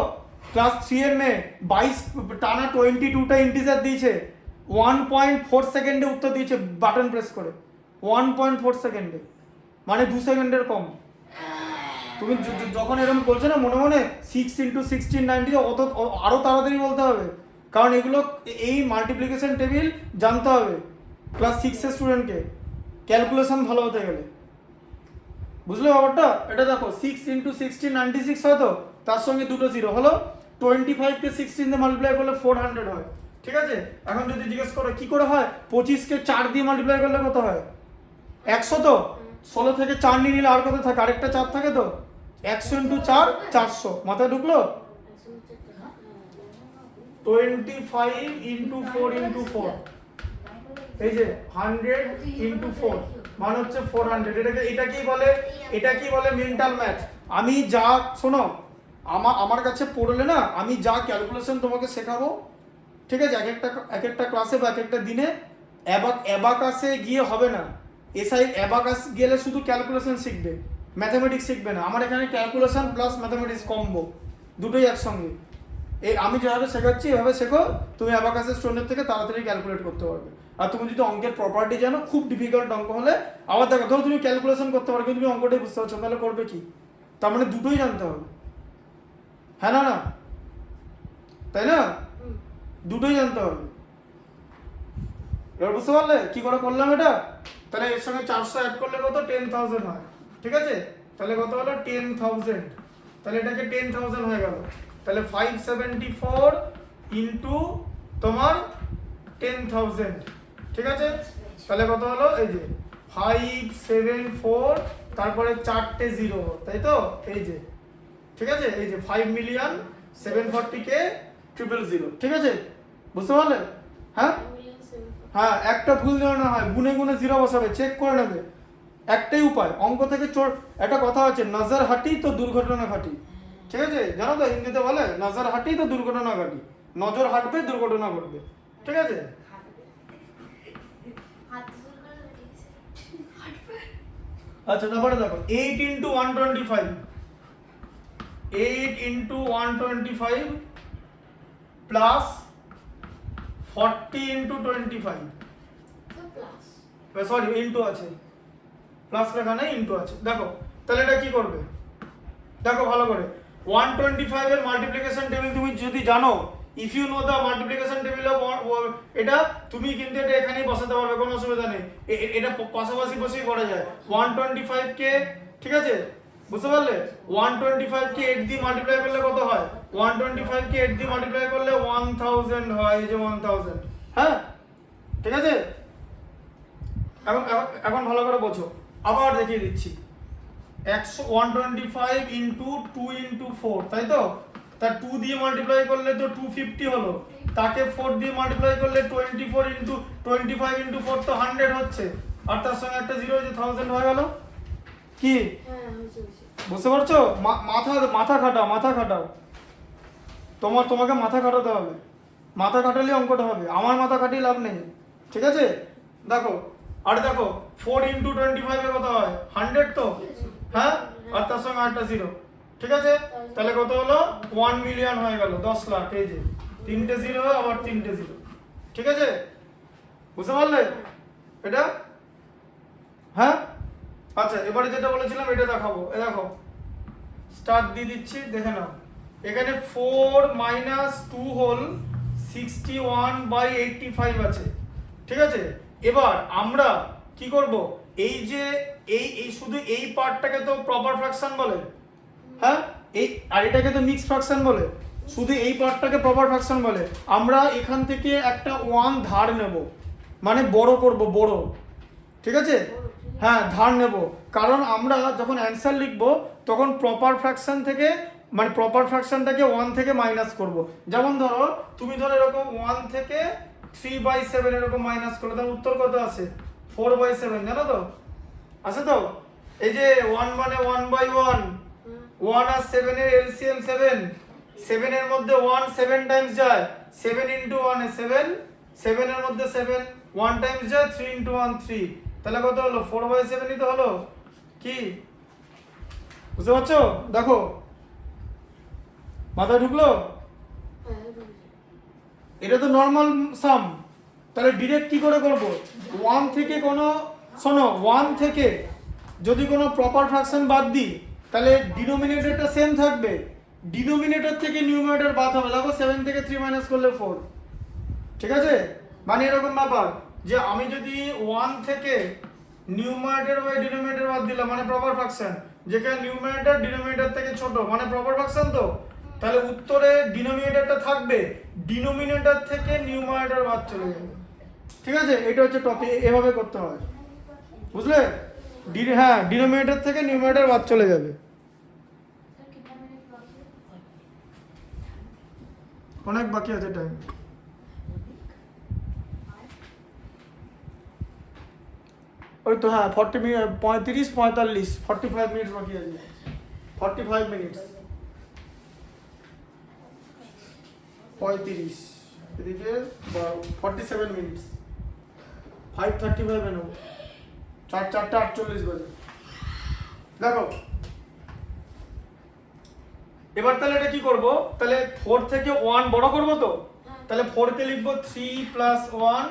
ক্লাস 3 এর মেয়ে 22 টানা 22টা ইন্টিজার দিয়েছে, 1.4 সেকেন্ডে উত্তর দিয়েছে বাটন প্রেস করে, 1.4 সেকেন্ডে, মানে 2 সেকেন্ডের কম। তুমি যখন এরকম বলছো না মনে মনে 6 × 16 90, অত আরো তাড়াতাড়ি বলতে হবে, কারণ এগুলো এই মাল্টিপ্লিকেশন টেবিল জানতে হবে ক্লাস 6 এর স্টুডেন্টকে, ক্যালকুলেশন ভালো হতে গেলে। বুঝলে ব্যাপারটা? এটা দেখো 6 × 16 96 হয় তো, তার সঙ্গে দুটো জিরো হলো, 25 কে 16 দিয়ে মাল্টিপ্লাই করলে 400 হয়, ঠিক আছে? এখন যদি জিজ্ঞেস করো কি করে হয়, 25 কে 4 দিয়ে মাল্টিপ্লাই করলে কত হয়? 100 তো, 16 থেকে 4 নিয়ে নিলে আর কত থাকে? আরেকটা 4 থাকে তো, 100 × 4 400, মাথায় ঢুকলো? 25 × 4 × 4, এই যে 100 × 4 মানে হচ্ছে 400। এটা কি বলে মেন্টাল ম্যাথ। আমি যা শোনো, আমার কাছে পড়লে না, আমি যা ক্যালকুলেশন তোমাকে শেখাবো, ঠিক আছে, এক একটা ক্লাসে বা এক একটা দিনে, অ্যাবাকাসে গিয়ে হবে না। অ্যাবাকাস গেলে শুধু ক্যালকুলেশন শিখবে, ম্যাথামেটিক্স শিখবে না। আমার এখানে ক্যালকুলেশন প্লাস ম্যাথামেটিক্স কম্বো, দুটোই একসঙ্গে। আমি যেভাবে শেখাচ্ছি এভাবে শেখো, তুমি অ্যাবাকাসের স্টুডেন্ট থেকে তাড়াতাড়ি ক্যালকুলেট করতে পারবে। আর তুমি যদি অঙ্কের প্রপার্টি জানো, খুব ডিফিকাল্ট অঙ্ক হলে আবার দেখো, ধরো তুমি ক্যালকুলেশন করতে পারো কিন্তু তুমি অঙ্কটাই বুঝতে পারছো, তাহলে করবে কি? তার মানে দুটোই জানতে হবে, হ্যাঁ না? তাই না? দুটোই জানতে হবে। এবার বুঝতে পারলে কি করে করলাম এটা? তাহলে এর সঙ্গে 400 অ্যাড করলে কত? 10,000 হয়, ঠিক আছে? তাহলে কত হলো? 10,000। তাহলে এটাকে 10,000 হয়ে গেল। তাহলে 574 ইন্টু তোমার 10,000, ঠিক আছে? তাহলে কত হলো? এই যে 574, তারপরে 4টে জিরো, তাই তো? এই যে, ঠিক আছে, এই যে 5,740,000, ঠিক আছে? বুঝতে পারলে? হ্যাঁ হ্যাঁ, একটা ভুল যেন না হয়, গুনে গুনে জিরো বসাবে, চেক করে নেবে। একটাই উপায়, অঙ্ক থেকে একটা কথা আছে, নজর হাঁটি তো দুর্ঘটনা ঘটি, ঠিক আছে? জানো তো হিন্দিতে বলে নজর হাঁটি তো দুর্ঘটনা ঘটি, নজর হাঁটবে দুর্ঘটনা ঘটবে, ঠিক আছে? আচ্ছা তারপরে দেখো 8 × 125, 8 × 125 প্লাস 40 × 25, সরি ইন্টু আছে, প্লাস লেখা নেই, ইন্টু আছে। দেখো তাহলে এটা কি করবে, দেখো ভালো করে, 125 এর মাল্টিপ্লিকেশন টেবিল তুমি যদি জানো, if you know the multiplication table of, এটা তুমি কিন্তু এটা এখানেই বসাতে পারবে, কোনো অসুবিধা নেই। এটা পাশাপাশি বসেই করা যায়। 125 কে, ঠিক আছে, বুঝতে পারলে? 125 কে 8 দিয়ে মাল্টিপ্লাই করলে কত হয়? 125 কে 8 দিয়ে মাল্টিপ্লাই করলে 1000 হয়, এই যে 1000, হ্যাঁ, ঠিক আছে? এখন ভালো করে বোঝো, আবার দেখিয়ে দিচ্ছি। 125 ইন্টু 2 ইন্টু 4, তাই তো? তা 2 দিয়ে মাল্টিপ্লাই করলে তো 250 হলো, তাকে 4 দিয়ে মাল্টিপ্লাই করলে 24 ইন্টু 25 ইন্টু 4 তো 100 হচ্ছে, আর তার সঙ্গে একটা জিরো হচ্ছে 1000 হয়ে গেল। কি হ্যাঁ হয়েছে হয়েছে। বুঝতে পারছো? মাথা খাটাও, তোমাকে মাথা খাটাতে হবে, মাথা খাটালে অঙ্কটা হবে, আমার মাথা খাটিয়ে লাভ নেই, ঠিক আছে? দেখো, আর দেখো 4 ইন্টু 25 কত হয়? 100 তো, হ্যাঁ, আর তার সঙ্গে একটা জিরো, ঠিক আছে? তাহলে কত হলো? 1 মিলিয়ন হয়ে গেল, 10 লাখ। এই যে তিনটে জিরো আবার তিনটে জিরো, ঠিক আছে? বুঝতে পারলে এটা? হ্যাঁ, আচ্ছা, এবারে যেটা বলেছিলাম এটা দেখাবো। এ দেখো, স্টার্ট দিয়ে দিচ্ছি, দেখে নাও। এখানে 4 মাইনাস 2 হোল 61/85 আছে, ঠিক আছে? এবার আমরা কি করব? এই যে এই শুধু এই পার্টটাকে তো প্রপার ফ্র্যাকশন বলে, হ্যাঁ, এই আর এটাকে তো মিক্স ফ্র্যাকশন বলে, শুধু এই পার্টটাকে প্রপার ফ্র্যাকশন বলে। আমরা এখান থেকে একটা 1 ধার নেব, মানে বড় করব, বড়, ঠিক আছে? হ্যাঁ, ধার নেব, কারণ আমরা যখন অ্যান্সার লিখব তখন প্রপার ফ্র্যাকশন থেকে, মানে প্রপার ফ্র্যাকশনটাকে 1 থেকে মাইনাস করব। যেমন ধরো তুমি ধরো এরকম 1 থেকে 3/7 এরকম মাইনাস করলে তার উত্তর কত আসে? 4/7, জানো তো? আছে তো? এই যে 1 মানে 1/1, 1 আর 7 এর এলসিএম 7, 7 এর মধ্যে 1 7 টাইমস যায়, 7 ইন্টু 1 এ 7, 7 এর মধ্যে 7 1 টাইমস যায়, 3 ইন্টু 1 3, তাহলে কত হলো? 4/7ই তো হলো। কি বুঝতে পারছো? দেখো, মাথায় ঢুকলো? হ্যাঁ হয়েছে। এটা তো নর্মাল সাম, তাহলে ডিরেক্ট কি করে করব? 1 থেকে কোনো, শোনো, 1 থেকে যদি কোনো প্রপার ফ্র্যাকশন বাদ দিই তাহলে ডিনোমিনেটরটা সেম থাকবে, ডিনোমিনেটর থেকে নিউমারেটর বাদ হবে। দেখো 7 থেকে 3 মাইনাস করলে 4, ঠিক আছে? মানে এরকম ব্যাপার যে আমি যদি 1 থেকে নিউমারেটর বাই ডিনোমিনেটর বাদ দিলাম, মানে প্রপার ফ্র্যাকশন, যেখানে নিউমারেটর ডিনোমিনেটর থেকে ছোট, মানে প্রপার ফ্র্যাকশন তো, তাহলে উত্তরে ডিনোমিনেটরটা থাকবে, ডিনোমিনেটর থেকে নিউমারেটর বাদ চলে যাবে, ঠিক আছে? এটা হচ্ছে টপিক, এভাবে করতে হয়, বুঝলে? হ্যাঁ, ডিনোমিনেটর থেকে নিউমারেটর বাদ চলে যাবে। অনেক বাকি আছে টাইম, ওই তো, হ্যাঁ 40 মিনিট, 35 45 45 মিনিট বাকি আছে, 45 মিনিটস, 35 এদিকে 47 মিনিটস, 5:35 এ নেবো, 4:48 বাজে। দেখো এবার তাহলে এটা কি করব? তাহলে 4 থেকে 1 বড় করব তো, তাহলে 4 কে লিখবো 3 প্লাস 1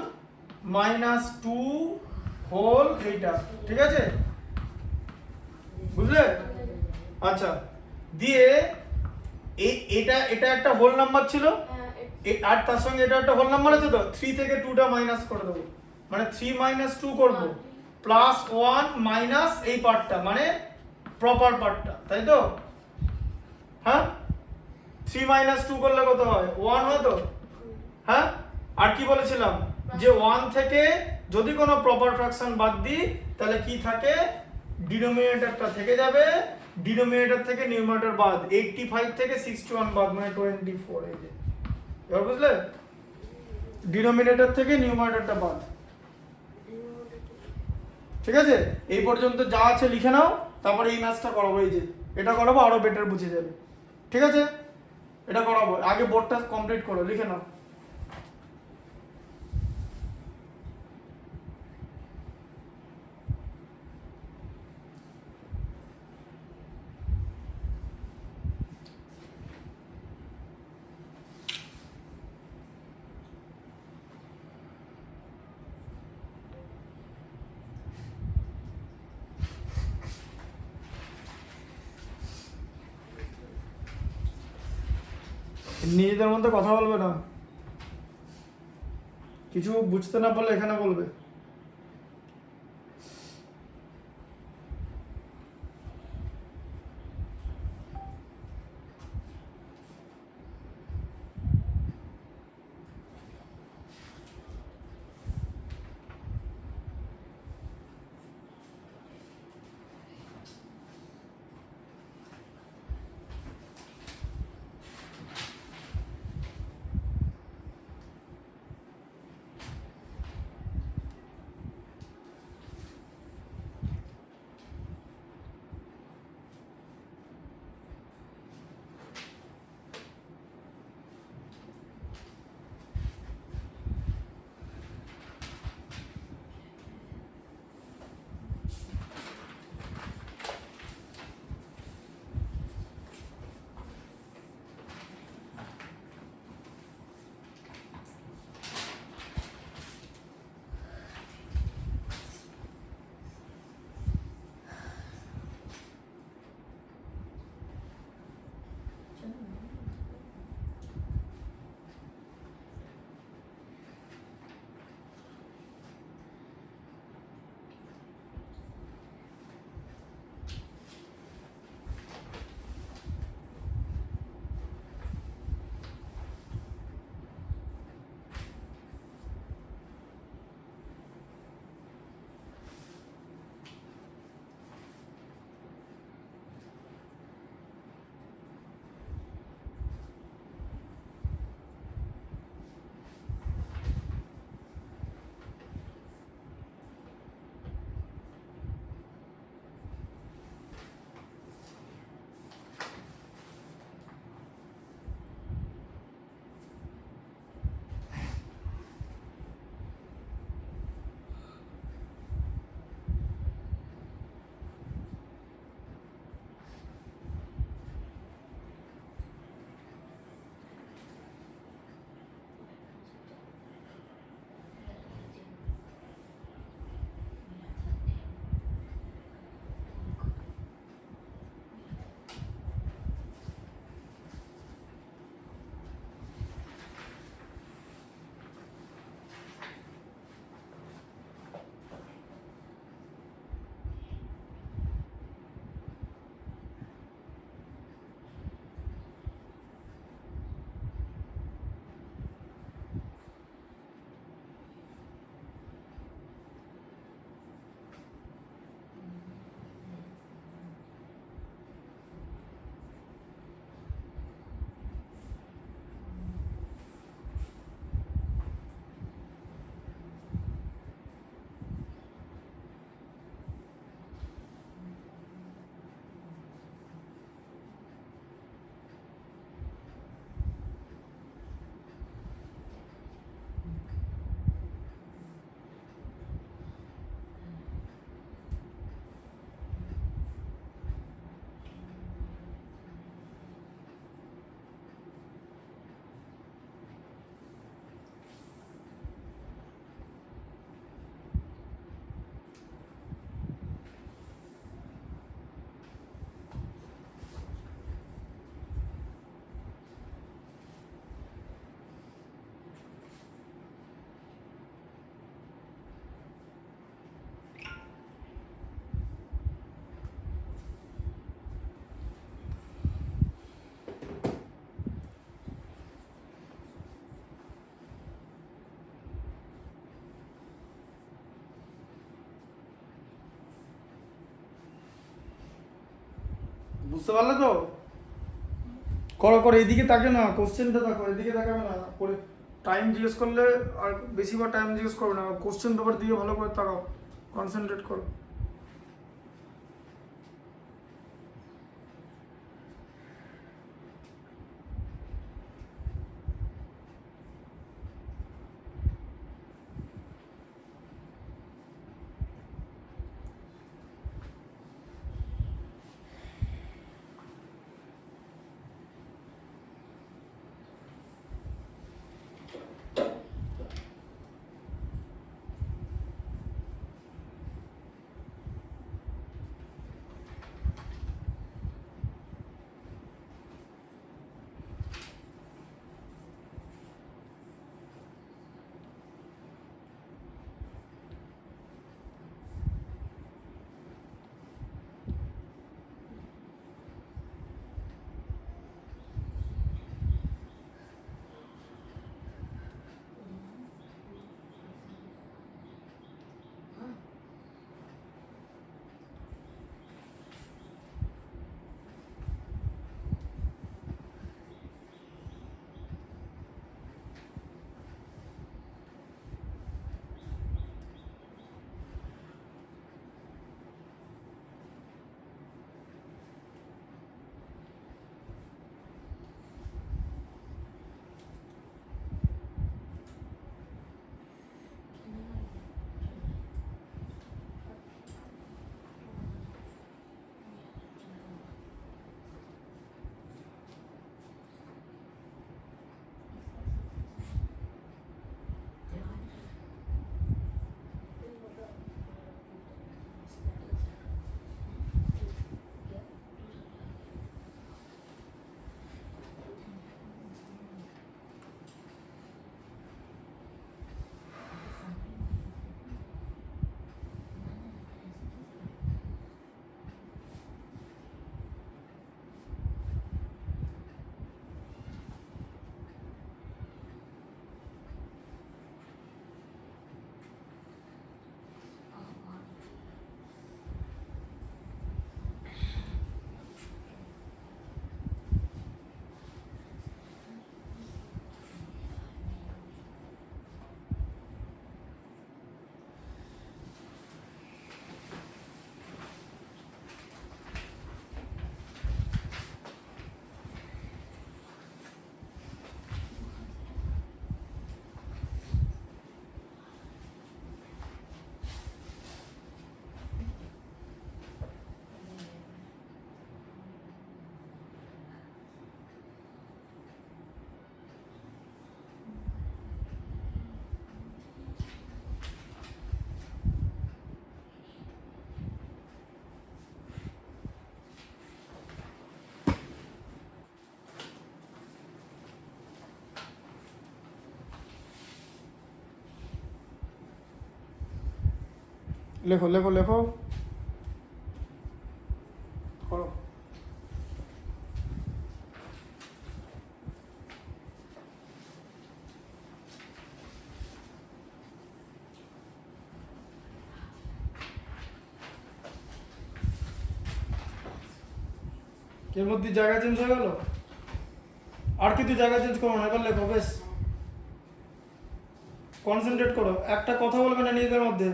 মাইনাস 2 হোল এইটা, ঠিক আছে? বুঝলে? আচ্ছা, দিয়ে এটা একটা হোল নাম্বার ছিল, আর তার সঙ্গে এটা একটা হোল নাম্বার আছে তো, 3 থেকে 2টা মাইনাস করে দেবো, মানে 3 মাইনাস 2 করবো, প্লাস 1 মাইনাস এই পার্টটা, মানে প্রপার পার্টটা, তাই তো? হ্যাঁ, 3 মাইনাস 2 করলে কত হয়? 1 হয় তো, হ্যাঁ? আর কি বলেছিলাম যে 1 থেকে যদি কোনো প্রপার ফ্র্যাকশন বাদ দিই তাহলে কি থাকে? ডিনোমিনেটরটা থেকে যাবে, ডিনোমিনেটর থেকে নিউমারেটর বাদ, 85 থেকে 61 বাদ, মানে 24। এই যে এবার বুঝলে? ডিনোমিনেটর থেকে নিউমারেটরটা বাদ, ঠিক আছে? এই পর্যন্ত যা আছে লিখে নাও, তারপরে এই ম্যাথটা করাবো, এই যে এটা করাবো, আরো বেটার বুঝে যাবে, ঠিক আছে? এটা করাবো, আগে বোর্ডটা কমপ্লিট করো, লিখে নাও। নিজেদের মধ্যে কথা বলবে না, কিছু বুঝতে না পারলে এখানে বলবে। বুঝতে পারলে তো? করো করো, এদিকে তাকে না, কোশ্চেনটা দেখো, এদিকে তাকাবে না করে। টাইম জিজ্ঞেস করলে আর বেশিবার টাইম জিজ্ঞেস করবে না, কোশ্চেন পেপার দিয়ে ভালো করে তাকাও, কনসেন্ট্রেট করো। লেখো লেখো লেখো, করো। এর মধ্যে জায়গা চেঞ্জ হয়ে গেল, আর কিন্তু জায়গা চেঞ্জ করো না, এবার লেখো বেশ, কনসেন্ট্রেট করো, একটা কথা বলবে না নিজেদের মধ্যে,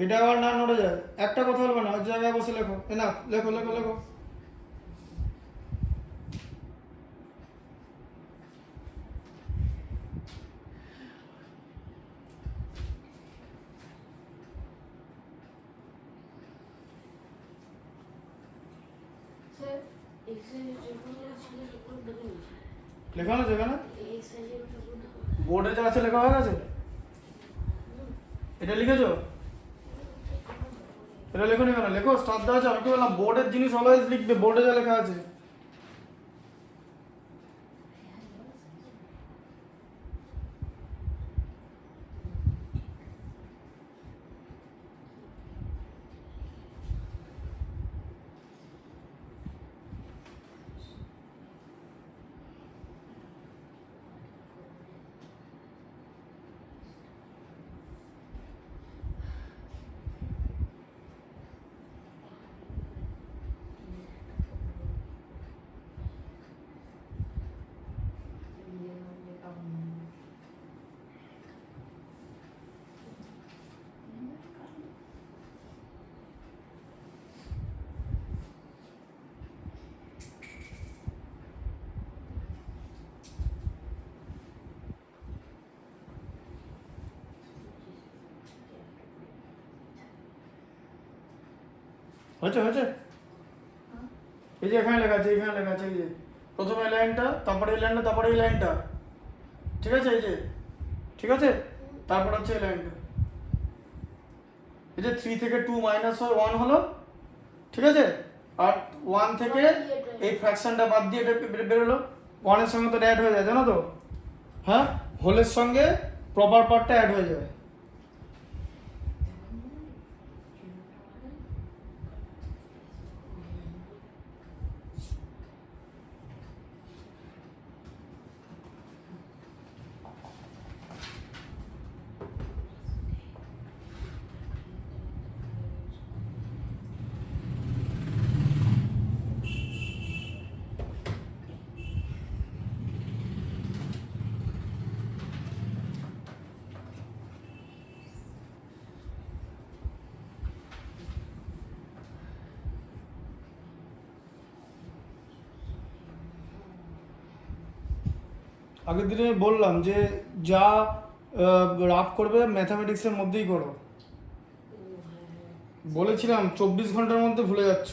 এটা আবার না নড়ে যায়, একটা কথা বলবে না, ওই জায়গায় বসে লেখো, না লেখো লেখো লেখো। স্যার এক্সারসাইজ রেকর্ড ছিল রেকর্ড দেখে নিয়েছি। লেখা আছে এখানে, এক্সারসাইজ রেকর্ড বোর্ডে যা আছে লেখা হয়ে গেছে, এটা লিখেছো, এটা লেখো নি কেন, লেখো, স্টার দেওয়া আছে, আমি কি বললাম বোর্ডের জিনিস অলওয়েজ লিখবে, বোর্ডে যা লেখা আছে। হয়েছে হয়েছে এই যে এখানে লেখা আছে এই যে প্রথমে এই লাইনটা, তারপরে এই লাইনটা, তারপরে এই লাইনটা, ঠিক আছে? এই যে ঠিক আছে, তারপর হচ্ছে এই লাইনটা, এই যে 3 থেকে 2 মাইনাস হয় 1 হলো, ঠিক আছে? আর 1 থেকে এই ফ্র্যাকশনটা বাদ দিয়ে এটা বেরোলো, 1 এর সঙ্গে তো অ্যাড হয়ে যায়, জানো তো? হ্যাঁ, হোলের সঙ্গে প্রপার পার্টটা অ্যাড হয়ে যাবে। আগের দিনে বললাম যে যা রাফ করবে ম্যাথামেটিক্সের মধ্যেই করো, বলেছিলাম 24 ঘন্টার মধ্যে ভুলে যাচ্ছ।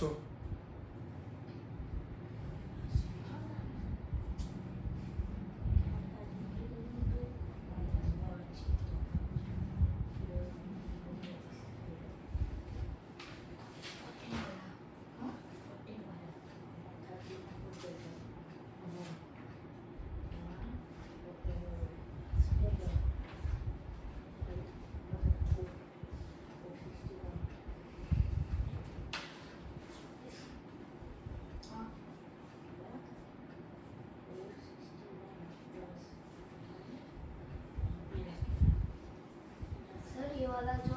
सर ये वाला जो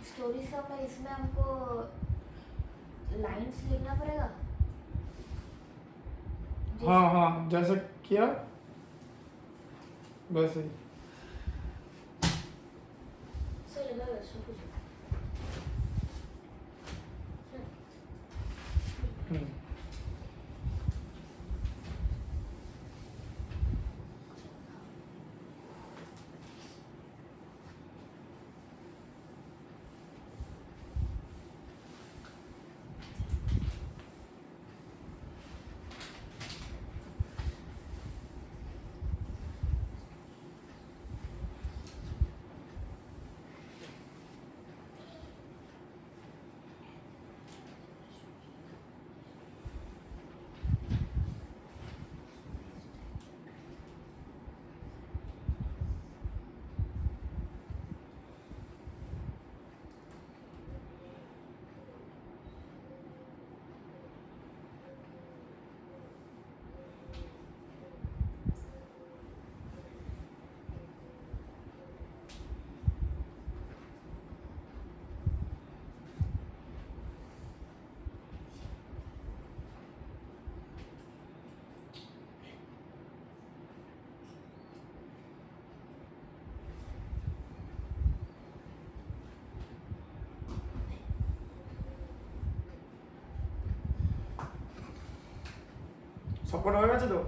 स्टोरी सब है इसमें हमको लाइंस लिखना पड़ेगा। हाँ हाँ, जैसे किया वैसे ही। सर लगा वैसे कुछ हम्म। সব কটা হয়ে গেছে তো?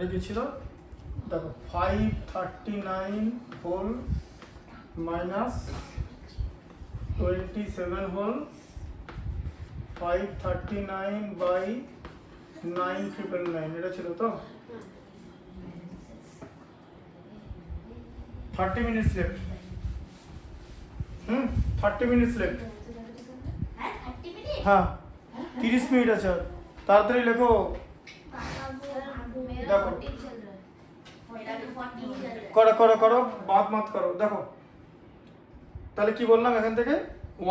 এটা কি ছিল দেখো 539 হোল মাইনাস 27 হোল 539 বাই 999 এটা ছিল তো 30 minutes left 30 minutes left হ্যাঁ 30 মিনিট হ্যাঁ 30 মিনিট আছে আর। তাড়াতাড়ি লেখো मेरा देखो। 40 चल रहा है मेरा भी 40 चल रहा है করো করো করো বাদ মাত করো দেখো তাহলে কি বললাম এখান থেকে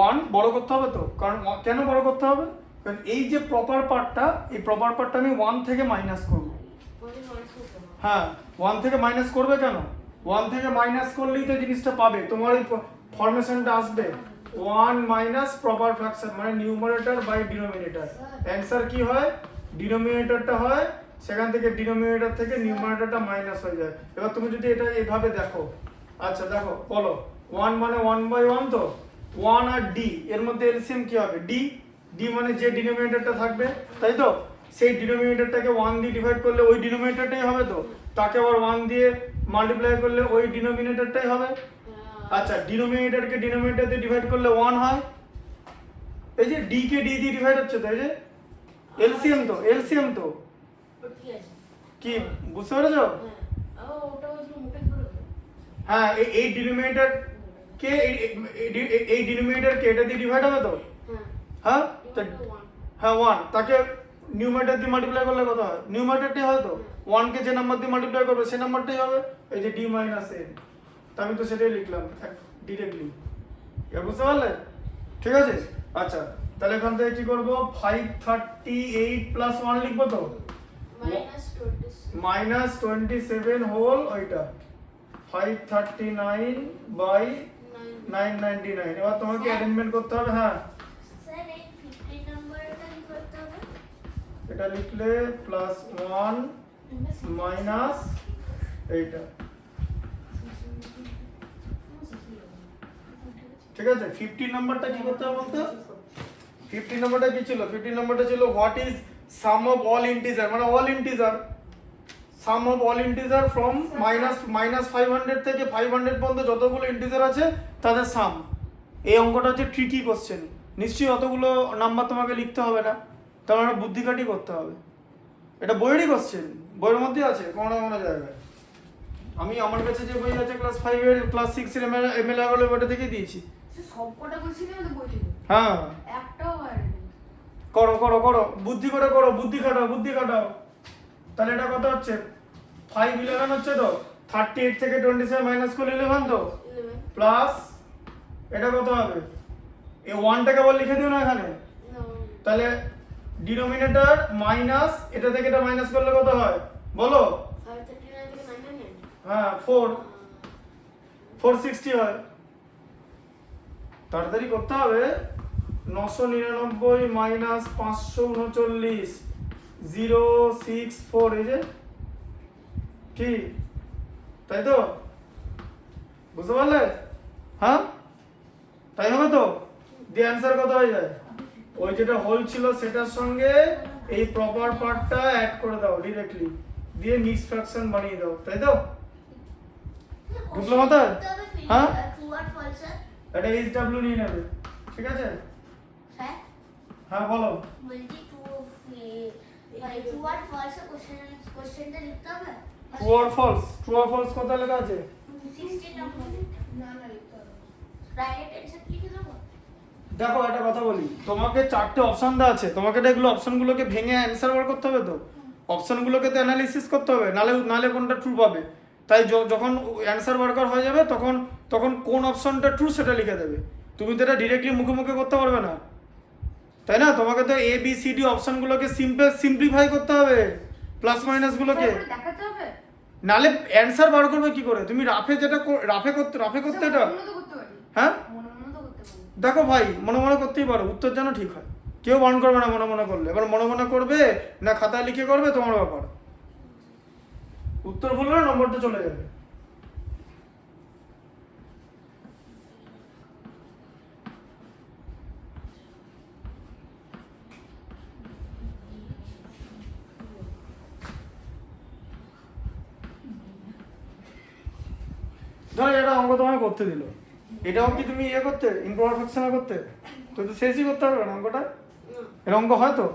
1 বড় করতে হবে তো কারণ কেন বড় করতে হবে কারণ এই যে প্রপার পার্টটা এই প্রপার পার্টটা আমি 1 থেকে মাইনাস করব मुझे नॉइस होता है হ্যাঁ 1 থেকে মাইনাস করবে কেন 1 থেকে মাইনাস করলেই তো জিনিসটা পাবে তোমার এই ফরমেশনটা আসবে 1 মাইনাস প্রপার ফ্র্যাকশন মানে নিউমারেটর বাই ডিনোমিনেটর অ্যানসার কি হয় ডিনোমিনেটরটা হয় সেখান থেকে ডিনোমিনেটর থেকে নিউমারেটরটা মাইনাস হয়ে যায় এবার তুমি যদি এটা এইভাবে দেখো আচ্ছা দেখো বলো 1 মানে 1/1 তো 1 আর d এর মধ্যে এলসিএম কি হবে d মানে যে ডিনোমিনেটরটা থাকবে তাই তো সেই ডিনোমিনেটরটাকে 1 দিয়ে ডিভাইড করলে ওই ডিনোমিনেটরটাই হবে তো তাকে আবার 1 দিয়ে মাল্টিপ্লাই করলে ওই ডিনোমিনেটরটাই হবে আচ্ছা ডিনোমিনেটরকে ডিনোমিনেটর দিয়ে ডিভাইড করলে 1 হয় এই যে d কে d দিয়ে ডিভাইড হচ্ছে তো এই যে এলসিএম তো ठीक है কি বুঝতে পেরেছো ও ওটা হচ্ছে মুখে ধরে হ্যাঁ এই ডিনোমিনেটর কে এই ডিনোমিনেটর কে এটা দিয়ে ডিভাইড হবে তো হ্যাঁ হ্যাঁ তো এটা 1 হ্যাঁ 1 তাকে নিউমারেটর দিয়ে মাল্টিপ্লাই করলে কত হয় নিউমারেটরটাই হয় তো 1 কে যে নাম্বার দিয়ে মাল্টিপ্লাই করবে সেই নাম্বারটাই হবে এই যে d - n তা আমি তো সেটাই লিখলাম ডিরেক্টলি এবার বুঝতে পারলে ঠিক আছে আচ্ছা তাহলে এখান থেকে কি করব 538 প্লাস 1 লিখবো তো माइनस 26 -27 হোল ওইটা 539 বাই 999 এবার তোমাকে অ্যারেঞ্জমেন্ট করতে হবে হ্যাঁ স্যার এই 50 নাম্বারটা কি করতে হবে এটা লিখলে প্লাস 1 মাইনাস এইটা ঠিক আছে 50 নাম্বারটা কি করতে হবে বলতো 50 নাম্বারটা কি ছিল 50 নাম্বারটা ছিল what is sum of all integer মানে all integer sum of all integer from minus 500 থেকে 500 পর্যন্ত যতগুলো ইন্টিজার আছে তাদের সাম এই অঙ্কটা হচ্ছে ট্রিকি কোশ্চেন নিশ্চয়ই অতগুলো নাম্বার তোমাকে লিখতে হবে না তোমার বুদ্ধি কাটি করতে হবে এটা বইয়েরই কোশ্চেন বইয়ের মধ্যে আছে কোনো না কোনো জায়গায় আমি আমার কাছে যে বই আছে ক্লাস 5 এর ক্লাস 6 এর এমএলএ গুলো ওটা থেকে দিয়েছি সে সবকটা বলছি না তো বই থেকে হ্যাঁ একটাও হয়নি করো করো করো বুদ্ধি করে করো বুদ্ধি খাটাও তাহলে এটা কত হচ্ছে 5 11 হচ্ছে তো 38 থেকে 27 মাইনাস করলে 11 তো 11 প্লাস এটা কত হবে এই 1 টাকে আবার লিখে দিও না এখানে না তাহলে ডিনোমিনেটর মাইনাস এটা থেকে এটা মাইনাস করলে কত হয় বলো 539 থেকে 999 হ্যাঁ 460 হয় তাড়াতাড়ি করতে হবে 999 মাইনাস 539 064 এই যে কি তাই তো বুঝতে পারলে হ্যাঁ তাই হবে তো দি অ্যান্সার কত হয়ে যায় ওই যেটা হোল ছিল সেটার সঙ্গে এই প্রপার পার্টটা অ্যাড করে দাও ডাইরেক্টলি দিয়ে মিক্স ফ্র্যাকশন বানিয়ে দাও তাই তো ঢুকলো মাথায়? হ্যাঁ? ট্রু আর ফলস স্যার এটা এইচডব্লিউ নিয়ে নেবে ঠিক আছে স্যার হ্যাঁ বলো বলছি ট্রু আর ফলস কোশ্চেনটা লিখতে হবে ট্রু অর ফলস কোথায় লেখা আছে 60 নাম্বার না না লিখতে হবে রাইট অ্যানসার লিখে দেবো দেখো একটা কথা বলি তোমাকে চারটে অপশন দেওয়া আছে তোমাকে এগুলো অপশনগুলোকে ভেঙে অ্যান্সার বার করতে হবে তো অপশনগুলোকে তো অ্যানালিসিস করতে হবে নালে কোনটা ট্রু পাবে তাই যখন অ্যান্সার বার করা হয়ে যাবে তখন কোন অপশনটা ট্রু সেটা লিখে দেবে তুমি তো এটা ডিরেক্টলি মুখে করতে পারবে না তাই না তোমাকে তো A B C D অপশনগুলোকে simplify করতে হবে প্লাস মাইনাসগুলোকে তারপরে দেখাতে হবে নালে অ্যান্সার বার করবে কি করে তুমি রাফে করতে এটা মনে তো করতে পারি হ্যাঁ মনে তো করতে পারি দেখো ভাই মনে করতেই পারো উত্তর যেন ঠিক হয় কেউ বারণ করবে না মনে করলে এবার মনে করবে না খাতায় লিখে করবে তোমার ব্যাপার উত্তর ভুল হলে নম্বরটা চলে যাবে ধরো এটা অঙ্ক তোমায় করতে দিল, এটাও কি তুমি ইয়ে করতে ইমপ্রপার ফ্র্যাকশনে করতে? তো শেষই করতে পারবে না অঙ্কটা, এর অঙ্ক হয় তো?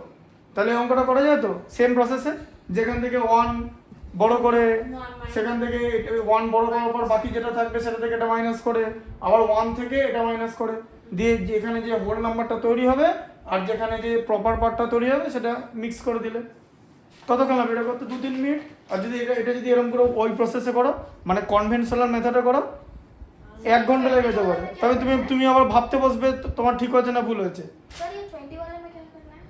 তাহলে এই অঙ্কটা করা যায় তো সেম প্রসেসে, যেখান থেকে 1 বড় করে সেখান থেকে 1 বড় করার পর বাকি যেটা থাকবে সেটা থেকে এটা মাইনাস করে আবার 1 থেকে এটা মাইনাস করে দিয়ে যেখানে যে হোল নাম্বারটা তৈরি হবে আর যেখানে যে প্রপার পার্টটা তৈরি হবে সেটা মিক্স করে দিলে। কতক্ষণ লাগবে এটা করতে? 2-3 মিনিট। আর যদি এটা যদি এরকম করে ওই প্রসেসে করো, মানে কনভেনশনাল মেথডে করো, 1 ঘন্টা লেগে যেতে পারে। তবে তুমি আবার ভাবতে বসবে তোমার ঠিক হয়েছে না ভুল হয়েছে। सर ये 20 वाले में क्या करना है?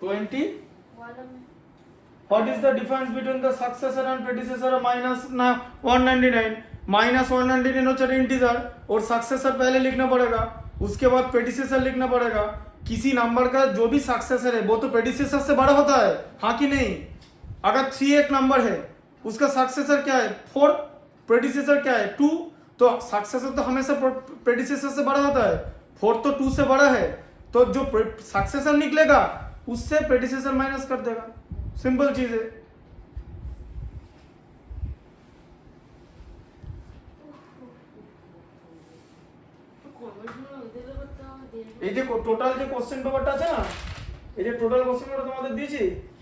20 वाले में What is the difference between the successor and predecessor of minus 199? Minus 199 होता है इंटीजर और सक्सेसर पहले लिखना पड़ेगा, उसके बाद प्रेडिसेसर लिखना पड़ेगा। किसी नंबर का जो भी सक्सेसर है वो तो प्रेडिसेसर से बड़ा होता है, हाँ कि नहीं? अगर 3 एक नंबर है उसका सक्सेसर क्या है 4, प्रेडिसेसर क्या है 2, तो सक्सेसर तो हमेशा प्रेडिसेसर से बड़ा होता है, 4 तो 2 से बड़ा है, तो जो सक्सेसर निकलेगा उससे प्रेडिसेसर माइनस कर देगा। सिंपल चीज है। এই যে টোটাল যে কোশ্চেন পেপারটা আছে না, এই যে টোটাল কোশ্চেন পেপারটা তোমাদের দিয়েছি,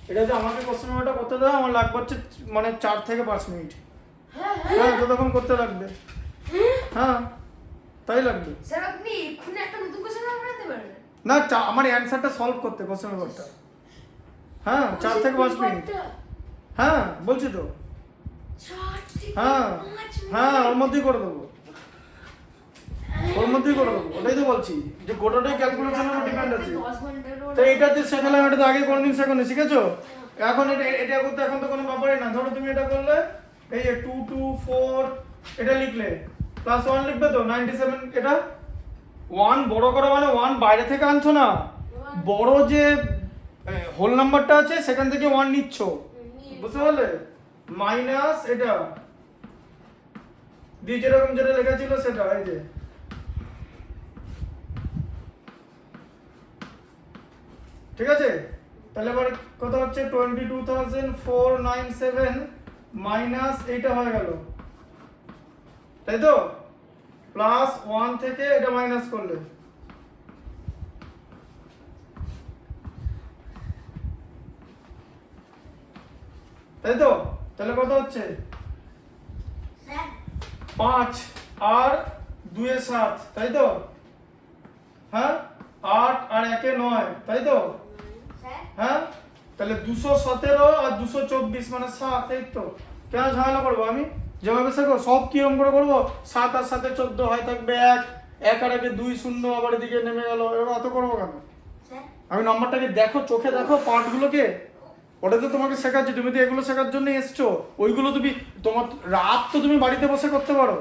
এটা যে আমাকে কোশ্চেন পেপারটা করতে দাও আমার লাগবে হচ্ছে মানে 4 থেকে 5 মিনিট। হ্যাঁ যতক্ষণ করতে লাগবে। হ্যাঁ তাই লাগবে। স্যার আপনি এক্ষুনি একটা নতুন কোশ্চেন বানাতে পারবেন না আমার অ্যানসারটা সলভ করতে কোশ্চেন পেপারটা। হ্যাঁ 4 থেকে 5 মিনিট। হ্যাঁ বলছি তো। 4 থেকে হ্যাঁ 5 হ্যাঁ ওর মধ্যেই করে দেবো, ওর মধ্যেই করে দেবো। ওটাই তো বলছি যে গোটাটাই ক্যালকুলেশনের উপর ডিপেন্ড আছে। 10 ঘন্টার তো এটা যে শেখালাম এটা তো আগে কোনদিন শেখানো শিখেছো? এখন এটা করতে এখন তো কোনো ব্যাপারই না। ধরো তুমি এটা করলে এই যে 2 2 4 এটা লিখলে প্লাস 1 লিখবে তো 97, এটা 1 বড় করো মানে 1 বাইরে থেকে আনছো না, বড় যে হোল নাম্বারটা আছে সেখান থেকে 1 নিচ্ছ, বুঝতে পারলে? মাইনাস এটা দিয়ে যেরকম যেটা লেখা ছিল সেটা এই যে ঠিক আছে। তাহলে এবার কত হচ্ছে 22,497 মাইনাস এইটা হয়ে গেল, তাই তো? প্লাস 1 থেকে এটা মাইনাস করলে তাই তো? তাহলে কত হচ্ছে স্যার 5 আর 2 এ 7, তাই তো? হ্যাঁ 8 আর 1 এ 9, তাই তো? স্যার হ্যাঁ তাহলে 217 আর 224 মানে 7, এই তো। কেন ঝামেলা করবো আমি? যেভাবে শেখো সব কিরম করে করবো, 7 আর 7 এ 14 হয় থাকবে 1, 1 আর 1 এ 2 0 আবার এদিকে নেমে গেল, এবার অত করবো কেন? স্যার আমি নাম্বারটাকে দেখো, চোখে দেখো পার্টগুলোকে, ওটা তো তোমাকে শেখাচ্ছি, তুমি তো এগুলো শেখার জন্য এসছো। ওইগুলো তুমি তোমার রাত তো তুমি বাড়িতে বসে করতে পারো,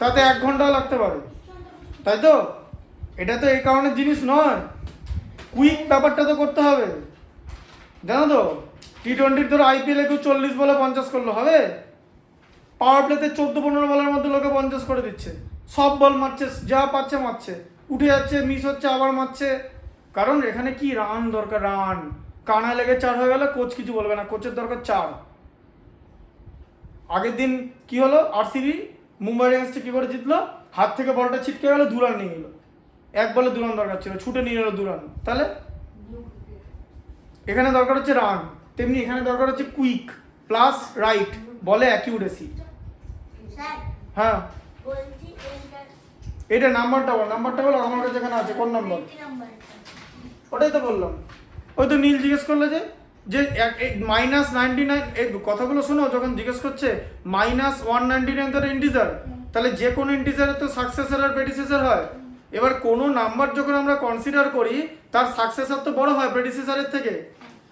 তাতে 1 ঘন্টা লাগতে পারে, তাই তো? এটা তো এই কারণের জিনিস নয়, কুইক ব্যাপারটা তো করতে হবে, জানো তো? টি20 ধরো IPL কেউ 40 বলে 50 করলে হবে? পাওয়ার প্লেতে 14-15 বলের মধ্যে লোকে 50 করে দিচ্ছে, সব বল মারছে, যা পাচ্ছে মারছে, উঠে যাচ্ছে, মিস হচ্ছে, আবার মারছে। কারণ এখানে কি রান দরকার, রান। কানা লেগে 4 হয়ে গেলে কোচ কিছু বলবে না, কোচের দরকার 4। আগের দিন কি হলো, RCB মুম্বাই ইন্ডিয়ান্সকে কি করে জিতলো? হাত থেকে বলটা ছিটকে গেল, 2 রান নিয়ে নিল। 1 বলে 2 রান দরকার ছিল, ছুটে নিয়ে নিল 2 রান। তাহলে এখানে দরকার হচ্ছে রান, তেমনি এখানে দরকার হচ্ছে কুইক প্লাস রাইট বলে অ্যাকিউরেসি। স্যার হ্যাঁ বলছি এইটা এটা নাম্বারটা বলো আমার কাছে এখানে আছে, কোন নাম্বার? 90 নাম্বারটা ওটাই তো বললাম। ওই তো নীল জিজ্ঞেস করলে যে মাইনাস 99, এই কথাগুলো শোনো, যখন জিজ্ঞেস করছে মাইনাস 199 ধরে ইন্টিজার, তাহলে যে কোনো ইন্টিজারের তো সাকসেসর আর প্রেডিসেসর হয়। এবার কোনো নাম্বার যখন আমরা কনসিডার করি তার সাকসেসর তো বড় হয় প্রেডিসেসরের থেকে,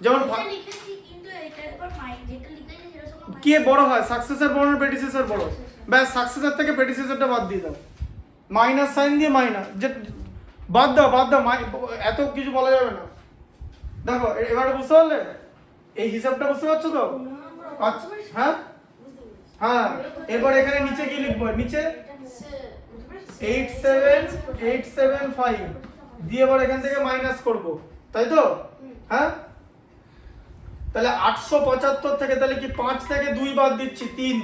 যেমন এটা লিখেছি কিন্তু এটার উপর মাইন্ড যেটা লিখেছি সেটা সব কে বড় হয়, সাকসেসর বড় না প্রেডিসেসর বড়? ব্যাস সাকসেসর থেকে প্রেডিসেসরটা বাদ দিয়ে দাও, মাইনাস সাইন দিয়ে মাইনাস যে বাদ দাও, এত কিছু বলা যাবে না। দেখো এবারে বুঝতে পারলে, এই হিসাবটা বুঝতে পারছো তো? আচ্ছা, হ্যাঁ হ্যাঁ। এবার এখানে নিচে কি লিখবো, নিচে 87875 দিয়ে এবার এখান থেকে মাইনাস করব, তাই তো? হ্যাঁ তাহলে 875 থেকে তাহলে কি 5 থেকে 2 বাদ দিচ্ছি 3,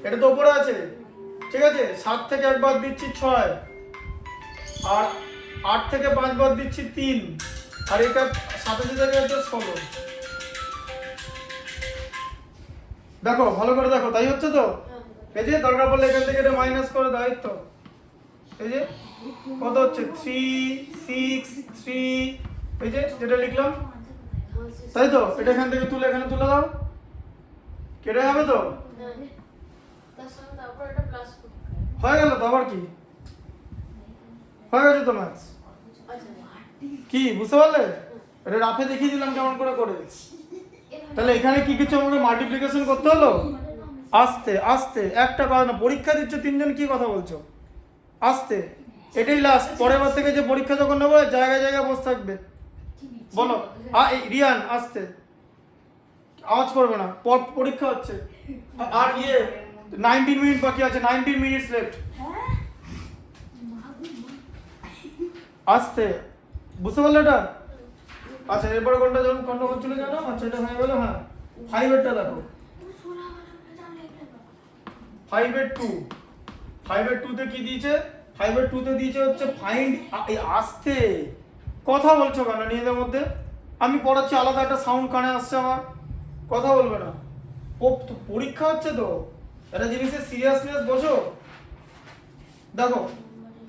এটা তো উপরে আছে, ঠিক আছে। 7 থেকে 1 বাদ দিচ্ছি 6, আর 8 থেকে 5 বাদ দিচ্ছি 3, আর এটা 87 থেকে হচ্ছে 16। দেখো ভালো করে দেখো, তাই হচ্ছে তো। এই যে দরকার পড়লে এখান থেকে এটা মাইনাস করে দাও, তো এই যে কত হচ্ছে 3 6 3, এই যে যেটা লিখলাম, তাই তো। এটা এখান থেকে তুলে এখানে তুলে দাও, কেটে যাবে তো, তার সঙ্গে তারপর এটা প্লাস করতে হবে। হয়ে গেল তো। আবার কি হয়ে গেছে তো ম্যাথস, আচ্ছা কি বুঝতে পারলে? এটা রাফে দেখিয়ে দিলাম কেমন করে করে। তাহলে এখানে কি কিছু আমাকে মাল্টিপ্লিকেশন করতে হলো? আস্তে আস্তে, একটা কাজ না, পরীক্ষা দিচ্ছ তিনজন, কি কথা বলছো? আস্তে, এটাই লাস্ট। পরের বার থেকে যে পরীক্ষা যখন নেবো জায়গায় জায়গায় বসে থাকবে। বলো এই রিয়ান আস্তে, আওয়াজ করবে না, পরীক্ষা হচ্ছে। আর 19 মিনিট বাকি আছে, 19 মিনিটস লেফট। আস্তে, বুঝতে পারলে এটা? আচ্ছা এরপরে কোনটা যখন কোনটা হচ্ছিল জানো? আচ্ছা এটা হয়ে গেল। হ্যাঁ 5 এরটা দেখো, 5 এর 2, 5 এর 2 তে কি দিয়েছে? 5 এর 2 তে দিয়েছে হচ্ছে ফাইন্ড। আস্তে কথা বলছো কেন নিজেদের মধ্যে? আমি পড়াচ্ছি, আলাদা একটা সাউন্ড কানে আসছে আমার, কথা বলবে না। ও তো পরীক্ষা হচ্ছে তো, একটা জিনিসের সিরিয়াসনেস বোঝো। দেখো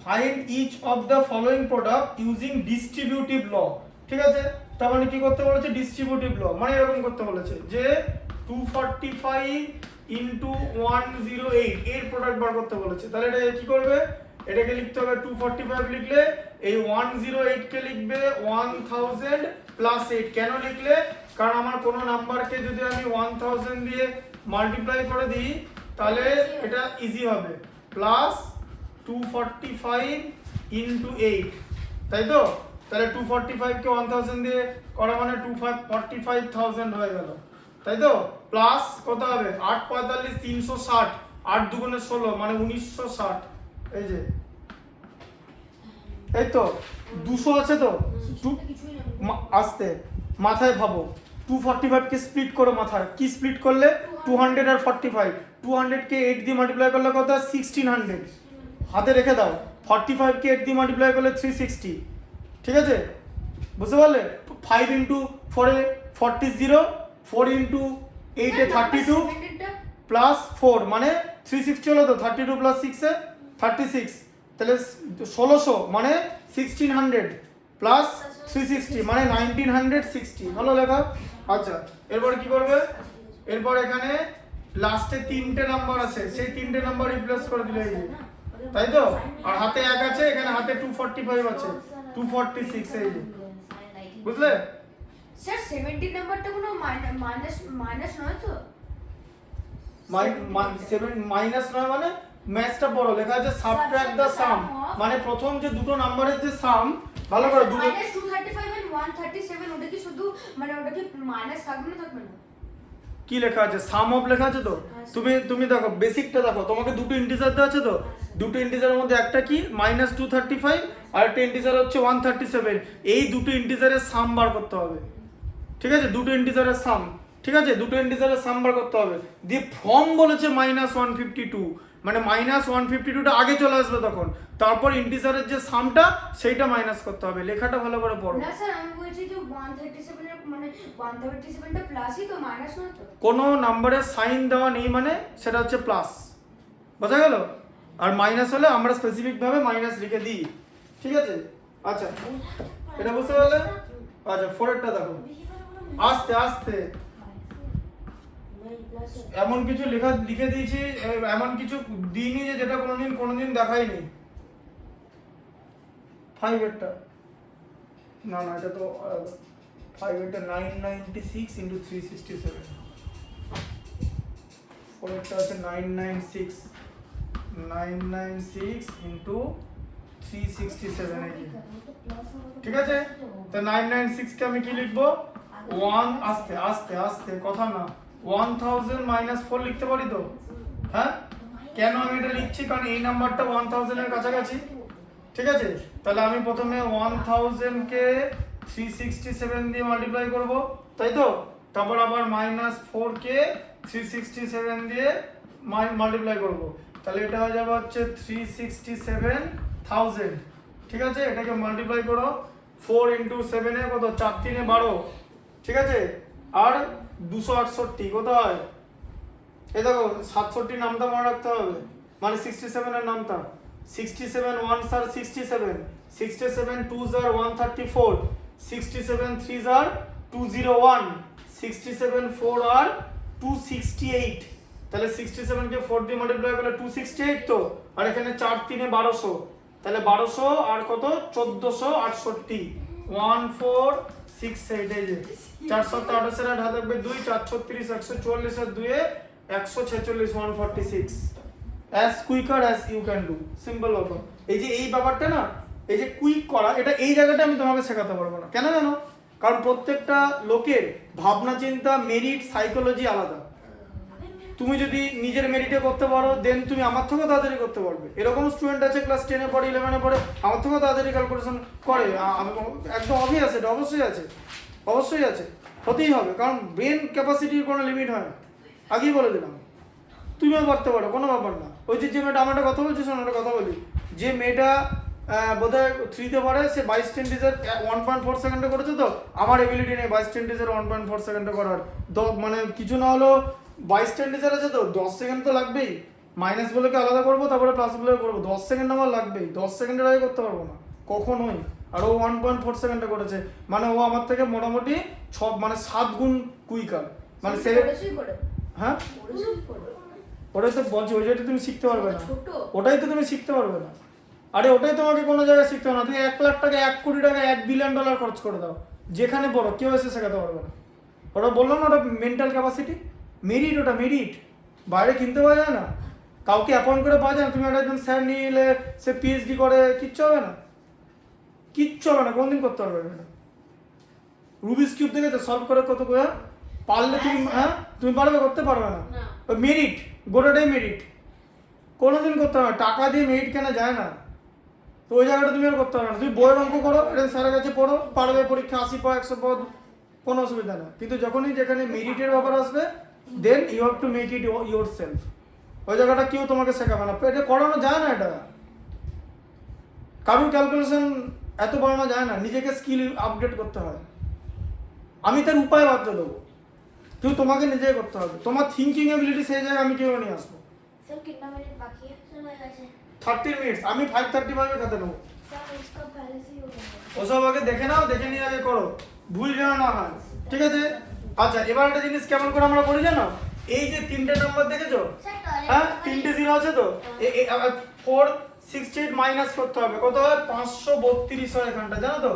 find each of the following product using distributive law, ঠিক আছে। তার মানে কি করতে বলেছে? ডিস্ট্রিবিউটিভ ল, মানে এরকম করতে বলেছে যে 245 ইন্টু 108 এর প্রোডাক্ট বার করতে বলেছে। তাহলে এটা কি করবে? এটাকে লিখতে হবে 245 লিখলে এই 108 কে লিখবে 1000 প্লাস 8। কেন লিখলে? কারণ আমার কোনো নাম্বারকে যদি আমি 1000 দিয়ে মাল্টিপ্লাই করে দিই তাহলে এটা ইজি হবে, প্লাস 245 ইন্টু 8, তাই তো। তাহলে 245 কে 1000 দিয়ে করা মানে 245,000 হয়ে গেল, তাই তো। প্লাস কত হবে? 8 45 360, 8 দুগুণে 16 মানে 1960। এই যে এই তো 200 আছে তো। আস্তে মাথায় ভাবো, 245 কে স্প্লিট করো মাথায়। কি স্প্লিট করলে? 200 আর 45, 200 কে 8 দিয়ে মাল্টিপ্লাই করলে কত? 1600। হাতে রেখে দাও। 45 কে 8 দিয়ে মাল্টিপ্লাই করলে 360, ঠিক আছে, বুঝতে পারলে? 5 ইন্টু 4 এ 40, 4 ইন্টু 8 এ 32 প্লাস 4 মানে 360 হলো তো। 32 প্লাস 6 এ 36, তাহলে 1600 মানে 1600 প্লাস 360 মানে 1960 হলো লেখা। আচ্ছা এরপর কি করবে? এরপর এখানে লাস্টে 3টে নাম্বার আছে, সেই 3টে নাম্বার রিপ্লেস করে দিলে এই যে, তাই তো। আর হাতে 1 আছে, এখানে হাতে 245 আছে, 246 এই যে, বুঝলে? স্যার 70 নাম্বারটা কোনো মাইনাস নয় তো? মাইনাস নয় মানে ম্যাথটা পড়ো, লেখা আছে সাবট্রাক্ট দ্য সাম, মানে প্রথম যে দুটো নাম্বারের যে সাম, ভালো করে দুটো -235 and 137 ওটা কি শুধু মানে ওটা কি মাইনাস থাকবে না? কি লেখা আছে? সাম অফ লেখা আছে তো। তুমি দেখো বেসিকটা দেখো, তোমাকে দুটো ইন্টিজার দেওয়া আছে তো। দুটো ইন্টিজারের মধ্যে একটা কি -235 আর একটা ইন্টিজার হচ্ছে 137। এই দুটো ইন্টিজারের সাম বার করতে হবে, ঠিক আছে। দুটো ইন্টিজারের সাম, ঠিক আছে, দুটো ইন্টিজারের সাম বার করতে হবে। দিয়ে ফর্ম বলেছে -152, মানে -152টা আগে চলে আসবে তখন, তারপর ইন্টিজারের যে সামটা সেইটা মাইনাস করতে হবে। লেখাটা ভালো করে পড়ো। না স্যার আমি বলছি যে 137 এর মানে 137টা প্লাসই তো, মাইনাস নয় তো? কোনো নাম্বারের সাইন দেওয়া নেই মানে সেটা হচ্ছে প্লাস, বোঝা গেল? আর মাইনাস হলে আমরা স্পেসিফিক ভাবে মাইনাস লিখে দিই, ঠিক আছে। আচ্ছা এটা বুঝতে পারলে? আচ্ছা 4 এরটা দেখো, আস্তে আস্তে এমন কিছু লিখে দিয়েছি, এমন কিছু দিইনি যে যেটা কোনোদিন দেখাইনি। 5 এরটা না এটা তো 5 এরটা 996 ইন্টু 367, 4 এরটা আছে 996 ইন্টু 367, ঠিক আছে। তো 996 কে আমি কি লিখবো? 1 আস্তে আস্তে আস্তে, কথা না, 1000 - 4 লিখতে পারি তো। হ্যাঁ কেন আমি এটা লিখছি? কারণ এই নাম্বারটা 1000 এর কাছাকাছি, ঠিক আছে। তাহলে আমি প্রথমে 1000 কে 367 দিয়ে মাল্টিপ্লাই করব, তাই তো। তারপর আবার -4কে 367 দিয়ে মাল্টিপ্লাই করব, তাহলে এটা হয়ে যাবে হচ্ছে 367,000। ঠিক আছে, এটাকে মাল্টিপ্লাই করো 4 × 7 এ কত, 4 × 3 = 12। ঠিক আছে, আর 268 কত হয়, এই দেখো 67 নামটা মনে রাখতে হবে, মানে 67 এর নামটা। 67 1s are 67, 67 2s are 134, 67 3s are 201, 67 4 are 268। তাহলে 67 কে 4 দিয়ে মাল্টিপ্লাই করলে 268 তো, আর এখানে 4 3 এ 1200, তাহলে 1200 আর কত 1468, 1468। এই যে 4 7 28 এর হাতে থাকবে 2, 4 36 144 আর 2 এ 146, 146। as quicker as you can do, simple ব্যাপার। এই যে এই ব্যাপারটা না, এই যে কুইক করা, এটা এই জায়গাটা আমি তোমাকে শেখাতে পারবো না। কেন জানো? কারণ প্রত্যেকটা লোকের ভাবনা চিন্তা, মেরিট, সাইকোলজি আলাদা। তুমি যদি নিজের মেরিটে করতে পারো, দেন তুমি আমার থেকেও তাড়াতাড়ি করতে পারবে। এরকম স্টুডেন্ট আছে ক্লাস 10 এ পড়ে, 11 এ পড়ে, আমার থেকেও তাড়াতাড়ি ক্যালকুলেশন করে। একদম অবভিয়াস, এটা অবশ্যই আছে, অবশ্যই আছে, হতেই হবে, কারণ ব্রেন ক্যাপাসিটির কোনো লিমিট হয় না, আগেই বলে দিলাম। তুমিও করতে পারো, কোনো ব্যাপার না। ওই যে মেয়েটা, আমার একটা কথা বলছি, শোনো একটা কথা বলি, যে মেয়েটা বোধহয় 3তে পড়ে, সে 22 টেন্ডিজের 1.4 সেকেন্ডে করেছে। তো আমার এবিলিটি নেই 22 টেন্ডিজের 1.4 সেকেন্ডে করার, মানে কিছু না হলো 22 টেন্ডিজের আছে তো 10 সেকেন্ড তো লাগবেই। মাইনাস বলে আলাদা করবো, তারপরে প্লাস বলে করবো, 10 সেকেন্ড আমার লাগবেই। 10 সেকেন্ডের আগে করতে পারবো না কখনোই। আর ও 1.4 সেকেন্ডে করেছে, মানে ও আমার থেকে মোটামুটি 7 গুণ কুইকার, মানে 7। হ্যাঁ, ওটাই তো বলছি, ওইটাই তুমি শিখতে পারবে না, ওটাই তো তুমি শিখতে পারবে না। আরে ওটাই তোমাকে কোনো জায়গায় শিখতে হবে না। তুমি 1 লাখ টাকা, 1 কোটি টাকা, $1 বিলিয়ন খরচ করে দাও, যেখানে বড় কেউ এসে শেখাতে পারবে না। ওটা বললাম না, ওটা মেন্টাল ক্যাপাসিটি, মেরিট, ওটা মেরিট, বাইরে কিনতে পাওয়া যায় না, কাউকে অ্যাপয়েন্ট করে পাওয়া যায় না। তুমি একটা একজন স্যার নিয়ে এলে, সে পিএইচডি করে, কিচ্ছু হবে না, কিচ্ছু হবে না, কোনদিন করতে পারবে না। রুবিক্স কিউব দেখেছো সলভ করে কত করে পারলে তুমি, হ্যাঁ তুমি পারবে, করতে পারবে না। মেরিট, গোটাটাই মেরিট, কোনোদিন করতে হবে না। টাকা দিয়ে মেরিট কেনা যায় না, তো ওই জায়গাটা তুমি আর করতে পারবে না। তুমি বইয়ের অঙ্ক করো, এটা স্যারের কাছে পড়ো, পারবে, পরীক্ষা 80 পাও 100 পাও, কোনো অসুবিধা নেই। কিন্তু যখনই যেখানে মেরিটের ব্যাপার আসবে, then you have to make it yourself. ওই জায়গাটা কেউ তোমাকে শেখাবে না, এটা করানো যায় না। এটা কারণ ক্যালকুলেশন এত বাড়ানো যায় না, নিজেকে স্কিল আপডেট করতে হয়। আমি তার উপায় বার্তা দেবো, কিন্তু তোমাকে নিজেই করতে হবে। তোমার থিঙ্কিং এবিলিটি সেই জায়গায় আমি কেউ নিয়ে আসবো। স্যার কিতনা মিনিট বাকি है? सर হয়ে গেছে 30 মিনিটস, আমি 5:35 খাতে নেবো। স্যার इसका पहले से ही हो गया। ওসব আগে দেখে নাও, দেখে নিয়ে আগে করো, ভুল যেন না হয়। ঠিক আছে, আচ্ছা এবার একটা জিনিস কেমন করে আমরা করি জানো? এই যে 3টে নাম্বার দেখেছো, হ্যাঁ 3টে জিরো আছে তো, 468 মাইনাস করতে হবে, কত হয় 532 হয় এখানটা, জানো তো?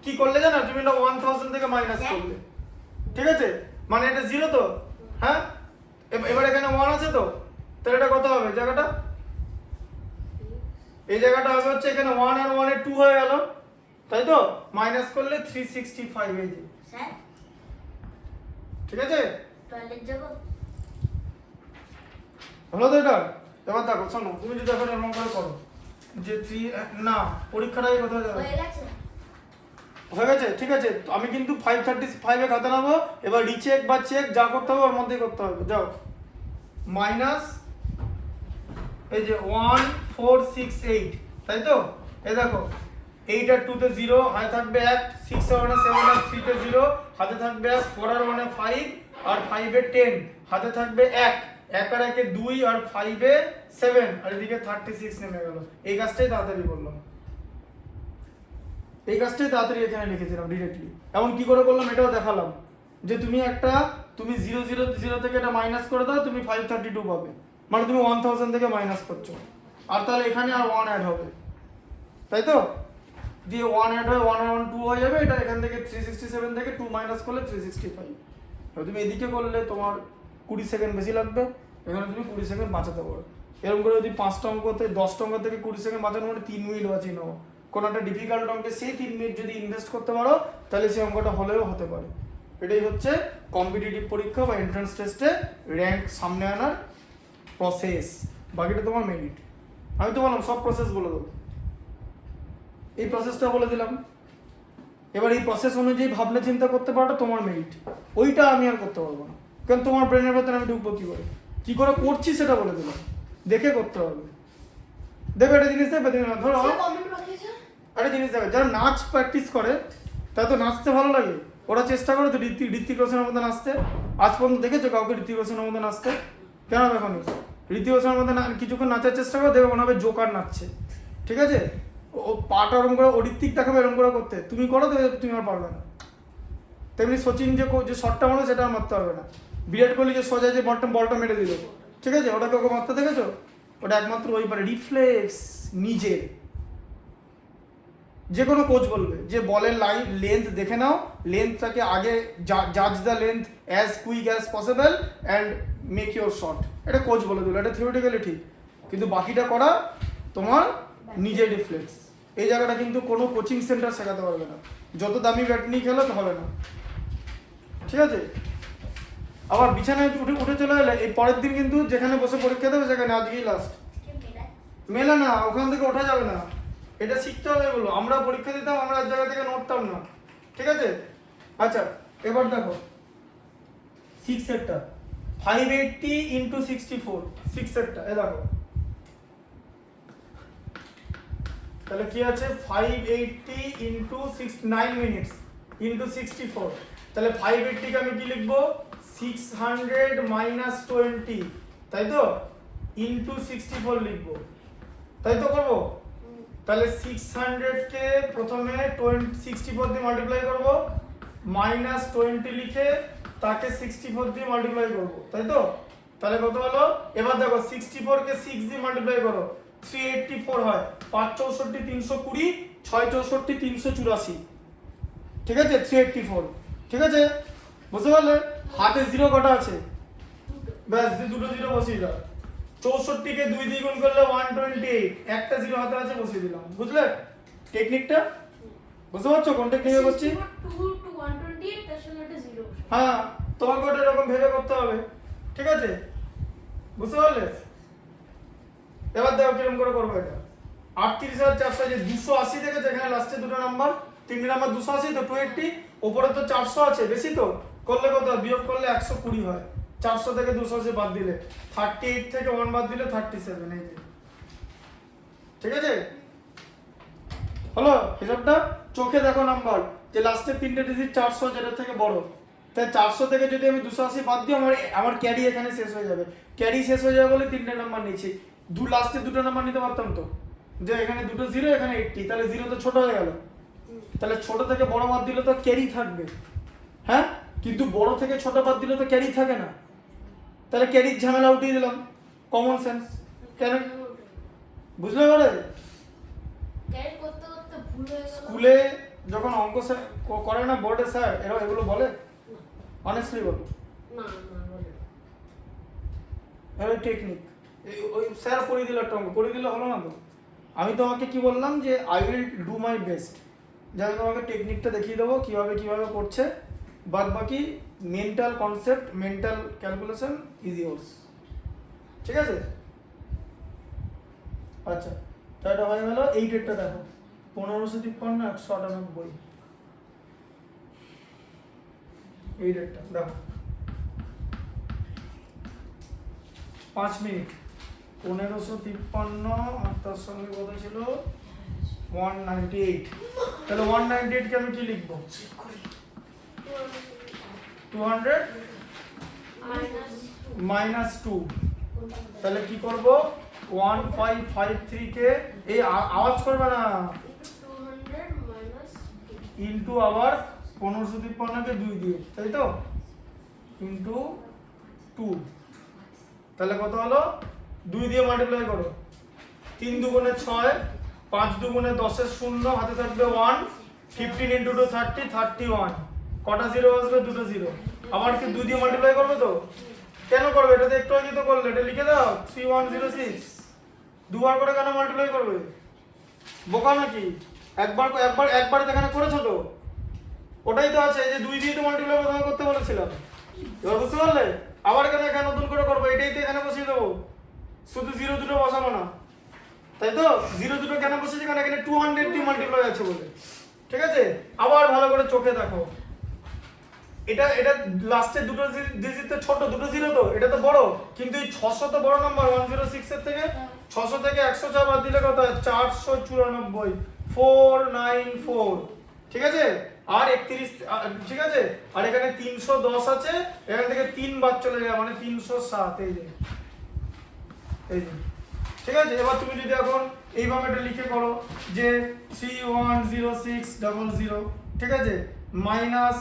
কি করলে জানো? তুমি এটা 1000 থেকে মাইনাস করলে, ঠিক আছে, মানে এটা জিরো তো, হ্যাঁ এবার এখানে 1 আছে তো, তাহলে এটা কত হবে জায়গাটা? এই জায়গাটা হবে হচ্ছে এখানে 1 আর 1 এ 2 হয়ে গেল, তাই তো? মাইনাস করলে 365 এই যে, স্যার ঠিক আছে? টয়লেট যাব? হলো তো এটা? এবার দেখো, শোনো, তুমি যদি এখন এরকম করে করো যে 3 না, পরীক্ষাটা এই কথা যাবে, হয়ে গেছে হয়ে গেছে, ঠিক আছে। তো আমি কিন্তু 535 এ খাতে নেবো। এবার রিচেক বা চেক যা করতে হবে ওর মধ্যেই করতে হবে। যাও, মাইনাস এই যে 1468, তাই তো? এই দেখো 8 আর 2 তে 0, হাতে থাকবে 1, 6 আর 1 এ 7 আর 3 তে 0, হাতে থাকবে 1, 4 আর 1 এ 5 আর 5 এ 10, হাতে থাকবে 1, 1 আর 1 এ 2 আর 5 এ 7, আর এদিকে 36 নেমে গেল। এই কাজটাই তাড়াতাড়ি করলাম, এই কাজটাই তাড়াতাড়ি এখানে লিখেছিলাম ডিরেক্টলি। এমন কি করে করলাম এটাও দেখালাম, যে তুমি 0 0 0 থেকে এটা মাইনাস করে দাও, তুমি 532 পাবে, মানে তুমি 1000 থেকে মাইনাস করছো, আর তাহলে এখানে আর 1 অ্যাড হবে, তাই তো? দিয়ে 1 অ্যাড হয়ে 1 আর 1 2 হয়ে যাবে। এটা এখান থেকে 367 থেকে 2 মাইনাস করলে 365। এবার তুমি এদিকে করলে তোমার 20 সেকেন্ড বেশি লাগবে, এখানে তুমি 20 সেকেন্ড বাঁচাতে পারো। এরকম করে যদি 5টা অঙ্ক থেকে 10টা অঙ্ক থেকে 20 সেকেন্ড বাঁচানো, মানে 3 মিনিট বাঁচিয়ে নেবো। কোনো একটা ডিফিকাল্ট অঙ্কে সেই 3 মিনিট যদি ইনভেস্ট করতে পারো, তাহলে সেই অঙ্কটা হলেও হতে পারে। এটাই হচ্ছে কম্পিটিটিভ পরীক্ষা বা এন্ট্রান্স টেস্টে র্যাঙ্ক সামনে আনার প্রসেস। বাকিটা তোমার মেরিট। আমি তো বললাম সব প্রসেস বলে দেবো, এই প্রসেসটা বলে দিলাম, এবার এই প্রসেস অনুযায়ী ভাবনা চিন্তা করতে পারাটা তোমার মেরিট, ওইটা আমি আর করতে পারবো না, কারণ তোমার ব্রেনের ভেতরে আমি ঢুকবো কী করে করছি সেটা বলে দিলাম, দেখে করতে হবে। দেবে একটা জিনিস দেবে, ধরো কমেন্ট পাঠিয়েছে। একটা জিনিস দেবে, যারা নাচ প্র্যাকটিস করে তারা তো নাচতে ভালো লাগে, ওরা চেষ্টা করে তো ঋত্বিক রোশনের মধ্যে নাচতে। আজ পর্যন্ত দেখেছো কাউকে ঋত্বিক রোশনের মধ্যে নাচতে? কেন দেখো নি? ঋত্বিক রোশনের মধ্যে কিছুক্ষণ নাচার চেষ্টা করে, দেখবে মনে হবে জোকার নাচছে, ঠিক আছে? ও পাটা ওরম করে ও ঋত্বিক দেখাবে এরম করে করতে, তুমি করো তো তুমি আর পারবে না। তেমনি সচিন যে শটটা মারো সেটা আর মারতে পারবে না। বিরাট কোহলি যে সোজা যে বলটা মেরে দিল, ঠিক আছে, ওটাকে ওকে মারতে দেখেছো? ওটা একমাত্র ওই পারে, রিফ্লেক্স নিজের। যে কোনো কোচ বলবে যে বলের লাইন লেন্থ দেখে নাও, লেন্থটাকে আগে জাজ the length as quick as possible and make your shot, এটা কোচ বলে দিল, এটা থিওরিটিক্যালি ঠিক, কিন্তু বাকিটা করা তোমার নিজের রিফ্লেক্স। এই জায়গাটা কিন্তু কোনো কোচিং সেন্টার শেখাতে পারবে না, যত দামি ব্যাট নিয়ে খেলো তো হবে না, ঠিক আছে? আবার বিছানায় উঠে চলে এলে এই পরের দিন কিন্তু যেখানে বসে পরীক্ষা দেবে সেখানে আজকেই লাস্ট, মেলা না, ওখান থেকে ওঠা যাবে না, এটা শিখতে হবে। এগুলো আমরা পরীক্ষা দিতাম, আমরা এক জায়গা থেকে নড়তাম না, ঠিক আছে? আচ্ছা এবার দেখো 6 সেটটা 580 ইন্টু 64, 6 সেটটা এ দেখো, তাহলে কি আছে 580 ইন্টু 9 মিনিটস ইন্টু 64, তাহলে 580 কে আমি কি লিখবো 600 মাইনাস 20, তাই তো, ইন্টু 64 লিখবো, তাই তো করবো? তাহলে 600 কে প্রথমে 64 দিয়ে মাল্টিপ্লাই করব, মাইনাস 20 লিখে তাকে 64 দিয়ে মাল্টিপ্লাই করব, তাই তো? তাহলে কত হলো? এবার দেখো 64 কে 6 দিয়ে মাল্টিপ্লাই করো, 384 হয়, 5 64 320, 6 64 384, ঠিক আছে? 384, ঠিক আছে? বুঝতে পারলে? হাতে জিরো কটা আছে? ব্যাস দুটো জিরো বসিয়ে দাও। 64 কে 2 দিয়ে গুণ করলে 128, একটা জিরো হাতে আছে বসিয়ে দিলাম, বুঝলে টেকনিকটা? বুঝতে পারছো কোন টেকনিকে করছি? 2 to 128 তার সঙ্গে একটা 0। হ্যাঁ, তোমাকে ওটা এরকম ভেবে করতে হবে, ঠিক আছে? বুঝতে পারলে? এবার দেখো কিরকম করে করবো এটা। 38,400 যে 280 থেকে যেখানে লাস্টে দুটো নাম্বার, তিনটে নাম্বার 280 তো 280, উপরে তো 400 আছে, বেশি তো, করলে কত বিয়োগ করলে 120 হয়, 400 থেকে 280 বাদ দিলে 38 থেকে 1 বাদ দিলে 37, এই যে, ঠিক আছে? হলো হিসাবটা? চোখে দেখো নাম্বার যে লাস্টের তিনটে ডিজিট 400 যেটা থেকে বড়, তাই 400 থেকে যদি আমি 280 বাদ দিই আমার ক্যারি এখানে শেষ হয়ে যাবে, ক্যারি শেষ হয়ে যাবে বলে তিনটে নাম্বার নিয়েছি, লাস্টে দুটো নাম্বার নিতে পারতাম তো, যে এখানে দুটো 0 এখানে 80, তাহলে 0 তো ছোট হয়ে গেল, তাহলে ছোট থেকে বড় বাদ দিলে তো ক্যারি থাকবে, হ্যাঁ, কিন্তু বড় থেকে ছোট বাদ দিলে তো ক্যারি থাকে না, তাহলে ক্যারির ঝামেলা উঠিয়ে দিলাম, কমন সেন্স। কেন বুঝলে এবারে? ক্যারি করতে করতে ভুল হয়ে গেল। স্কুলে যখন অঙ্ক করে না বোর্ডে স্যার, এরা এগুলো বলে? অনেস্টলি বলো, না না বলে ওই টেকনিক ওই স্যার করিয়ে দিল, একটা অঙ্ক করে দিলে হলো না তো? আমি তোমাকে কি বললাম যে I will do my best, যে আমি তোমাকে টেকনিকটা দেখিয়ে দেবো কিভাবে করছে, বাদ বাকি mental concept, mental calculation is yours, ঠিক আছে? আচ্ছা, তো এটা হয়ে গেল। এই ডেটটা দেখো 1553 198, এই ডেটটা দেখো 5 মিনিট 1553 আর তার সঙ্গে কত ছিল 198, তাহলে 198 কে আমি কি লিখবো 200 মাইনাস 2, তাহলে কি করব 1553 কে এই আওয়াজ করবে না, 200 মাইনাস ইনটু আবার 1553 কে 2 দিয়ে, তাই তো, ইনটু 2, তাহলে কত হলো 2 দিয়ে মাল্টিপ্লাই করো, 3 দুগুণে 6, 5 দুগুণে 10 এর 0, হাতে থাকবে 1, 15 ইনটু 2 30, 31, কটা জিরো আসবে? দুটো জিরো, আবার কি 2 দিয়ে মাল্টিপ্লাই করবে তো? কেন করবে? এটা তো একটু আগে তো করলে, এটা লিখে দাও 3106, দুবার করে কেন মাল্টিপ্লাই করবে? বোকা নাকি? একবার এখানে করেছো তো, ওটাই তো আছে, এই যে 2 দিয়ে তো মাল্টিপ্লাই প্রথমে করতে বলেছিলাম, এবার বুঝতে পারলে? আবার কেন এখানে নতুন করে করবো? এটাই তো এখানে বসিয়ে দেবো, শুধু জিরো দুটো বসাবো না, তাই তো? জিরো দুটো কেন বসেছি? কারণ এখানে 200 দিয়ে মাল্টিপ্লাই আছে বলে, ঠিক আছে, আবার ভালো করে চোখে দেখো, এটা এটা লাস্টে দুটো ডিজিট তো ছোট, দুটো জিরো তো, এটা তো বড়, কিন্তু এই 600 তো বড় নাম্বার 106 এর থেকে। 600 থেকে 104 বাদ দিলে কত হয়? 494, 494, ঠিক আছে। আর 31, ঠিক আছে। আর এখানে 310 আছে, এখান থেকে 3 বাদ চলে যায়, মানে 307। এই যে, এই যে, ঠিক আছে। এবার তুমি যদি এখন এইভাবে এটা লিখে করো যে 310600, ঠিক আছে, মাইনাস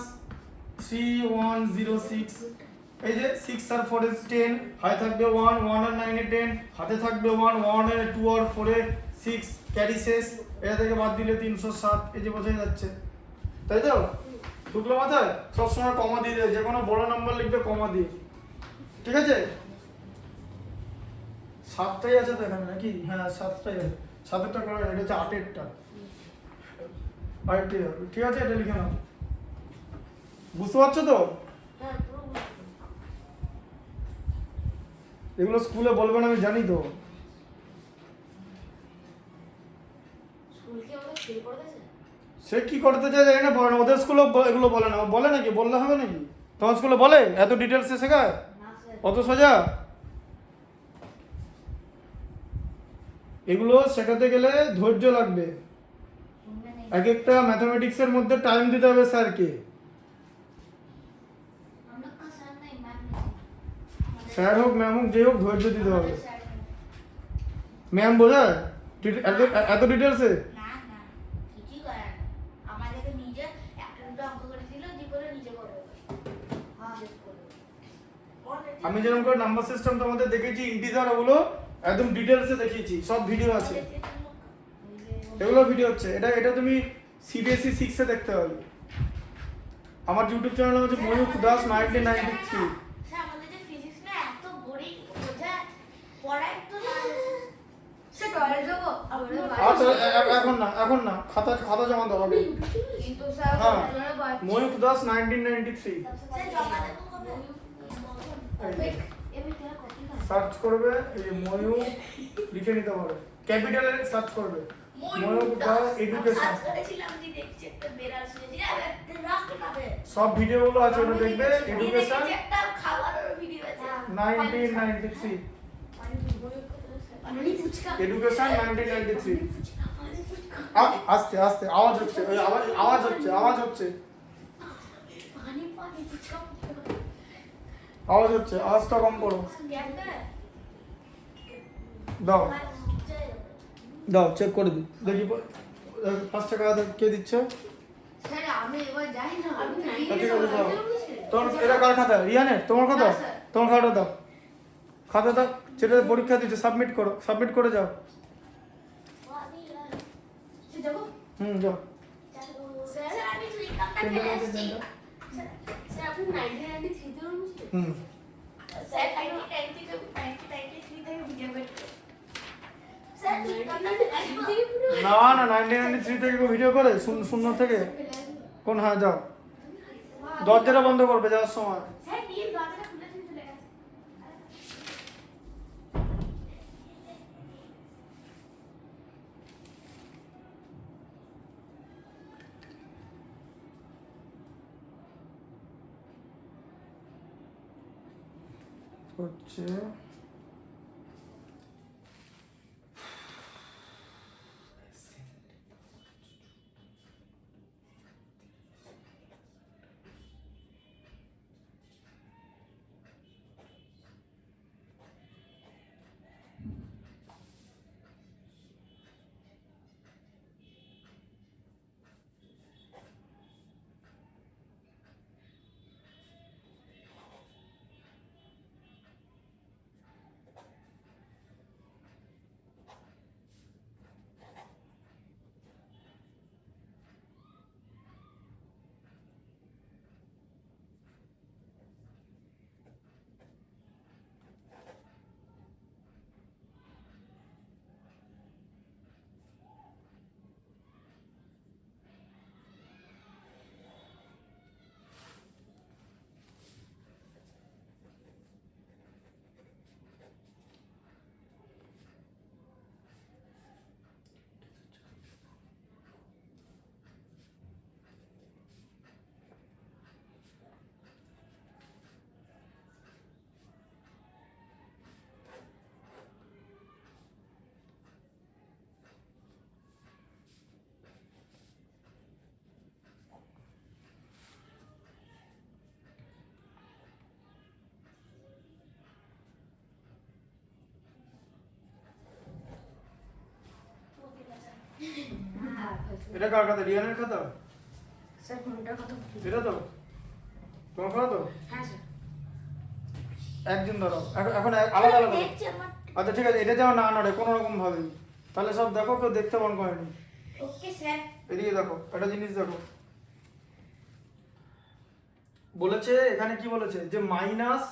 3106, এই যে 6 আর 4 is 10, হাতে থাকবে 1, 1 আর 9 এ 10, হাতে থাকবে 1, 1 এ 2 আর 4 এ 6, ক্যারি শেষ, এটা থেকে বাদ দিলে 307, এই যে বোঝাই যাচ্ছে, তাই তো? ঢুকলো মাথায়? সবসময় কমা দিয়ে দেয়, যে কোনো বড় নাম্বার লিখবে কমা দিয়ে, ঠিক আছে। 7টাই আছে তো এখানে নাকি? হ্যাঁ 7টাই আছে, 7এরটা করে, এটা হচ্ছে 8এরটা, 8টি হবে, ঠিক আছে। এটা লিখে নাও, বুঝতে পারছো তো? হ্যাঁ পুরো বুঝলাম। এগুলো স্কুলে বলবে না আমি জানি তো। স্কুল কি আমাদের ফেল করে দিয়েছে? সে কি করতে চায় জানি না, বলে না, ওদের স্কুলে এগুলো বলে না, বলে নাকি? বললে হবে নাকি? তোমার স্কুলে বলে এত ডিটেলসে শেখায়? না স্যার। অত সোজা? এগুলো শেখাতে গেলে ধৈর্য লাগবে, শুনবে নেই। এক একটা ম্যাথমেটিক্সের মধ্যে টাইম দিতে হবে স্যারকে। আমরা কা স্যার নাই, ম্যাম নেই। স্যার হোক ম্যাম হোক যে হোক, ধৈর্য দিতে হবে। আমাদের স্যার নেই। ম্যাম বোঝায় এত ডিটেলসে? না না, কিছুই করে না। আমাদেরকে নিজে একটা দুটো অঙ্ক করে দিল, যে করে নিজে করে। হ্যাঁ শেষ করে। আমি যেরকম করে নাম্বার সিস্টেম তোমাদের দেখেছি, ইন্টিজার, ওগুলো একদম ডিটেলসে দেখিয়েছি, সব ভিডিও আছে, এগুলো ভিডিও হচ্ছে। এটা এটা তুমি সিবিএসই 6 এ দেখতে হবে। আমার ইউটিউব চ্যানেল হচ্ছে ময়ূখ দাস 1993। স্যার আমাদের যে ফিজিক্স না এত বোরিং বোঝায়, পড়ায় তো না। সে টয়লেট যাবো আচ্ছা এখন না, এখন না, খাতা খাতা জমা দেওয়া হবে। কিন্তু স্যার হ্যাঁ, টয়লেট বাচ্চা ময়ূখ দাস 1993 স্যার জমা দেবো কবে? এমনি তেরা কপি না। সার্চ করবে, এই ময়ূখ লিখে নিতে পারবে, ক্যাপিটালে সার্চ করবে ময়ূখ দাস এডুকেশন, সার্চ করেছিলাম, যে দেখছি একটা বেড়াল শুনেছি, আরে রাখতে পাবে। সব ভিডিওগুলো আছে, ওটা দেখবে। এডুকেশন দেখেছি একটা খাবারের ভিডিও আছে। 1993, পানি ফুচকা। এডুকেশন 1993। আস্তে আস্তে আওয়াজ হচ্ছে, ওই আওয়াজ হচ্ছে, আওয়াজ হচ্ছে, পানি পানি ফুচকা। আওয়াজ হচ্ছে, আওয়াজটা কম করো। ক্যাপটা দাও দাও, চেক করে দিই, দেখি 5 টাকা কে দিচ্ছে। স্যার আমি এবার যাই না, আমি ঠিক আছে, দাও। তোমার এটা কার খাতা? রিয়ানের? তোমার খাতা? না, স্যার। তোমার খাতা দাও, খাতা দাও, যেটা পরীক্ষা দিচ্ছে সাবমিট করো, সাবমিট করে যাও। সে যাবো যাও। স্যার আমি সুইকামটা পেনটা ফেলে দাও, এসেছি। পেনটা। স্যার আপনি 1993 তে অনুষ্ঠিত স্যার 1993 থেকে ভিডিও বের করে। স্যার সুইকামটা ফেলে এসেছি। না না, 1993 থেকে ভিডিও করে, শূন্য থেকে কোন? হ্যাঁ যাও, দরজাটা বন্ধ করবে যাওয়ার সময়। স্যার নিয়ে দরজাটা খুলে দিয়ে চলে গেছে। হচ্ছে এটা কার খাতা? রিয়ানের খাতা? স্যার কোনটার কথা বলছেন? এটা তো তোমার খাতা তো? হ্যাঁ স্যার। একজন ধরো এখন আলাদা আলাদা। দেখছি আমার। আচ্ছা ঠিক আছে, এটা যেন না নড়ে কোনো রকম ভাবে, তাহলে সব দেখো কেউ দেখতে মন করেনি। Okay sir. এদিকে দেখো, একটা জিনিস দেখো, বলেছে এখানে কি বলেছে যে মাইনাস,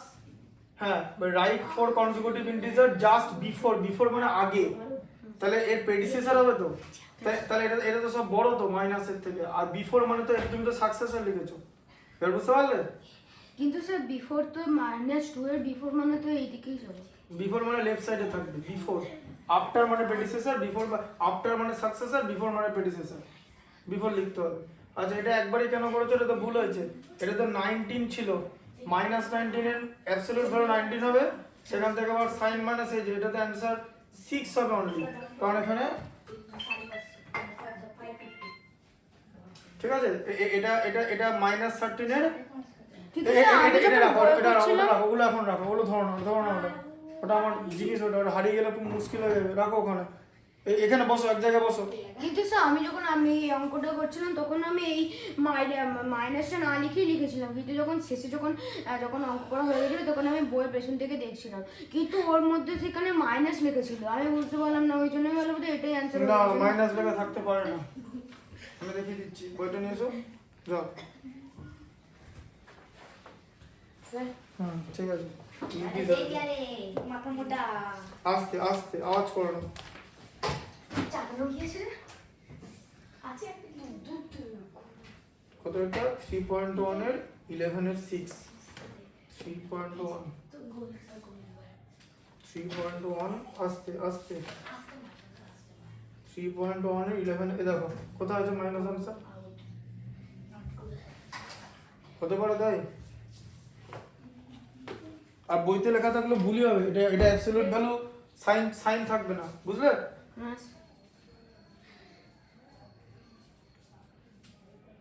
হ্যাঁ right for consecutive integer just before মানে আগে, তাহলে এর প্রেডিসেসর হবে তো, তাহলে এটা এটা তো সব বড় তো মাইনাসের থেকে, আর বিফোর মানে তো তুমি তো সাকসেসর লিখেছো, এবার বুঝতে পারলে? কিন্তু স্যার বিফোর তো -2 এর বিফোর মানে তো এইদিকেই চলে। বিফোর মানে লেফট সাইডে থাকবে, বিফোর, আফটার মানে প্রেডিসেসর, বিফোর আফটার মানে সাকসেসর, বিফোর মানে প্রেডিসেসর, বিফোর লিখতে হবে। আচ্ছা এটা একবারই কেন করেছো? এটা তো ভুল হয়েছে, এটা তো 19 ছিল, -19 এর অ্যাবসলিউট ভ্যালু 19 হবে, সেখান থেকে আবার সাইন মাইনাস এই যে এটাতে অ্যানসার 6 হবে অনলি, কারণ এখানে ঠিক আছে এটা এটা এটা -13 এর কিন্তু স্যার আমি যখন ওগুলো এখন রাখো, ওগুলো ধরো না ওটা আমার জিনিস, ওটা হারিয়ে গেলে খুব মুশকিল হয়ে যাবে, রাখো ওখানে, এখানে বসো, এক জায়গায় বসো। কিন্তু স্যার আমি এই অঙ্কটা করছিলাম তখন আমি এই মাইনাসটা না লিখেই লিখেছিলাম, কিন্তু যখন শেষে যখন অঙ্ক করা হয়ে গেছিলো তখন আমি বইয়ের পেছন থেকে দেখছিলাম, কিন্তু ওর মধ্যে সেখানে মাইনাস লিখেছিল, আমি বুঝতে পারলাম না, ওই জন্যই ভালো বোধহয় এটাই অ্যান্সার। না মাইনাস লেখা থাকতে পারে না, আমি দেখিয়ে দিচ্ছি, বইটা নিয়ে এসো, যাও। ঠিক আছে, মাথা মোটা। আস্তে আস্তে আওয়াজ করো না। চালানো গিয়েছে আছে একটা দুধ। কত এটা? 3.1 এর 11 এর 6, 3.1 3.1 আস্তে আস্তে 3.1 এর 11 এ দেখো কোথায় আছে মাইনাস আনসার, হতে পারে তাই, আর বইতে লেখা থাকলে ভুলই হবে, এটা অ্যাবসলিউট ভ্যালু সাইন থাকবে না, বুঝলে?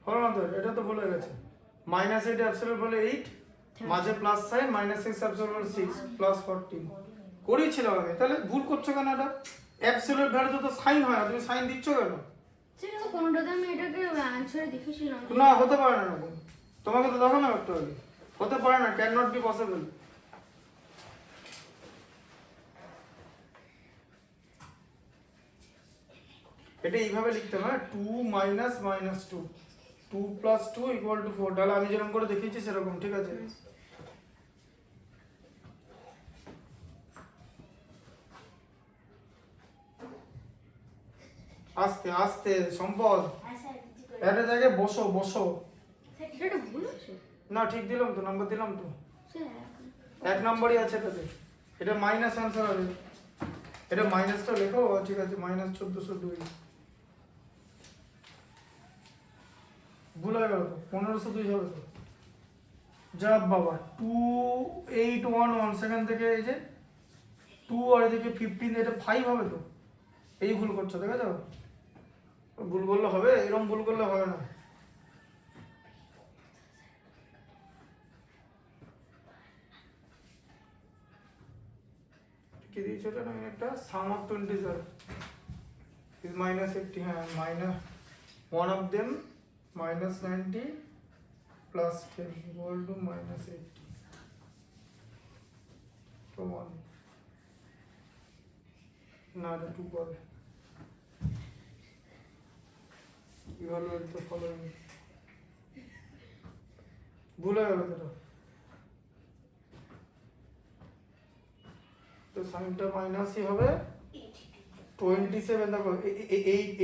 হলো না তো, এটা তো ভুলে গেছে, -8 অ্যাবসলিউট ভ্যালু 8, মাঝে plus sign, -6 absolute value 6 plus 14 করেছিলাম আমি, তাহলে ভুল করছো কেন? এটা অ্যাবসলিউট ভ্যালু তো সাইন হয় না, তুমি সাইন দিচ্ছ কেন? ঠিক আছে, কোনোটাতে আমি এটাকে অ্যানসারে দেখেছিলাম না হতে পারে না এরকম, তোমাকে তো দেখো না একটু আগে, হতে পারে না, ক্যান নট বি পসিবল। এটা এইভাবে লিখতে হবে, 2 মাইনাস -2, 2 প্লাস 2 ইকুয়াল টু 4, তাহলে আমি যেরকম করে দেখিয়েছি সেরকম, ঠিক আছে? আস্তে আস্তে সম্পদ, একটা জায়গায় বসো বসো। সেটা ভুল আছে না ঠিক দিলাম তো, নাম্বার দিলাম তো, স্যার। 1 নম্বরই আছে এটাতে, এটা মাইনাস আনসার হবে, এটা মাইনাসটা লেখো, ঠিক আছে, -1402, ভুল হয়ে গেল তো, 1502 হবে তো, যা বাবা 2811, সেখান থেকে এই যে 2 আর এদিকে 15, এটা 5 হবে তো, এই ভুল করছো, দেখেছো? ভুল করলে হবে, এরকম ভুল করলে হবে না। কি দিয়েছো এটা? না একটা সাম অফ 20 স্যার is -80, হ্যাঁ one of them -90 plus 10 equal to -80 তো 1 না এটা 2 পাবে, evaluate the following, ভুলে গেল তো, তো সাইনটা মাইনাসই হবে, 27 দেখো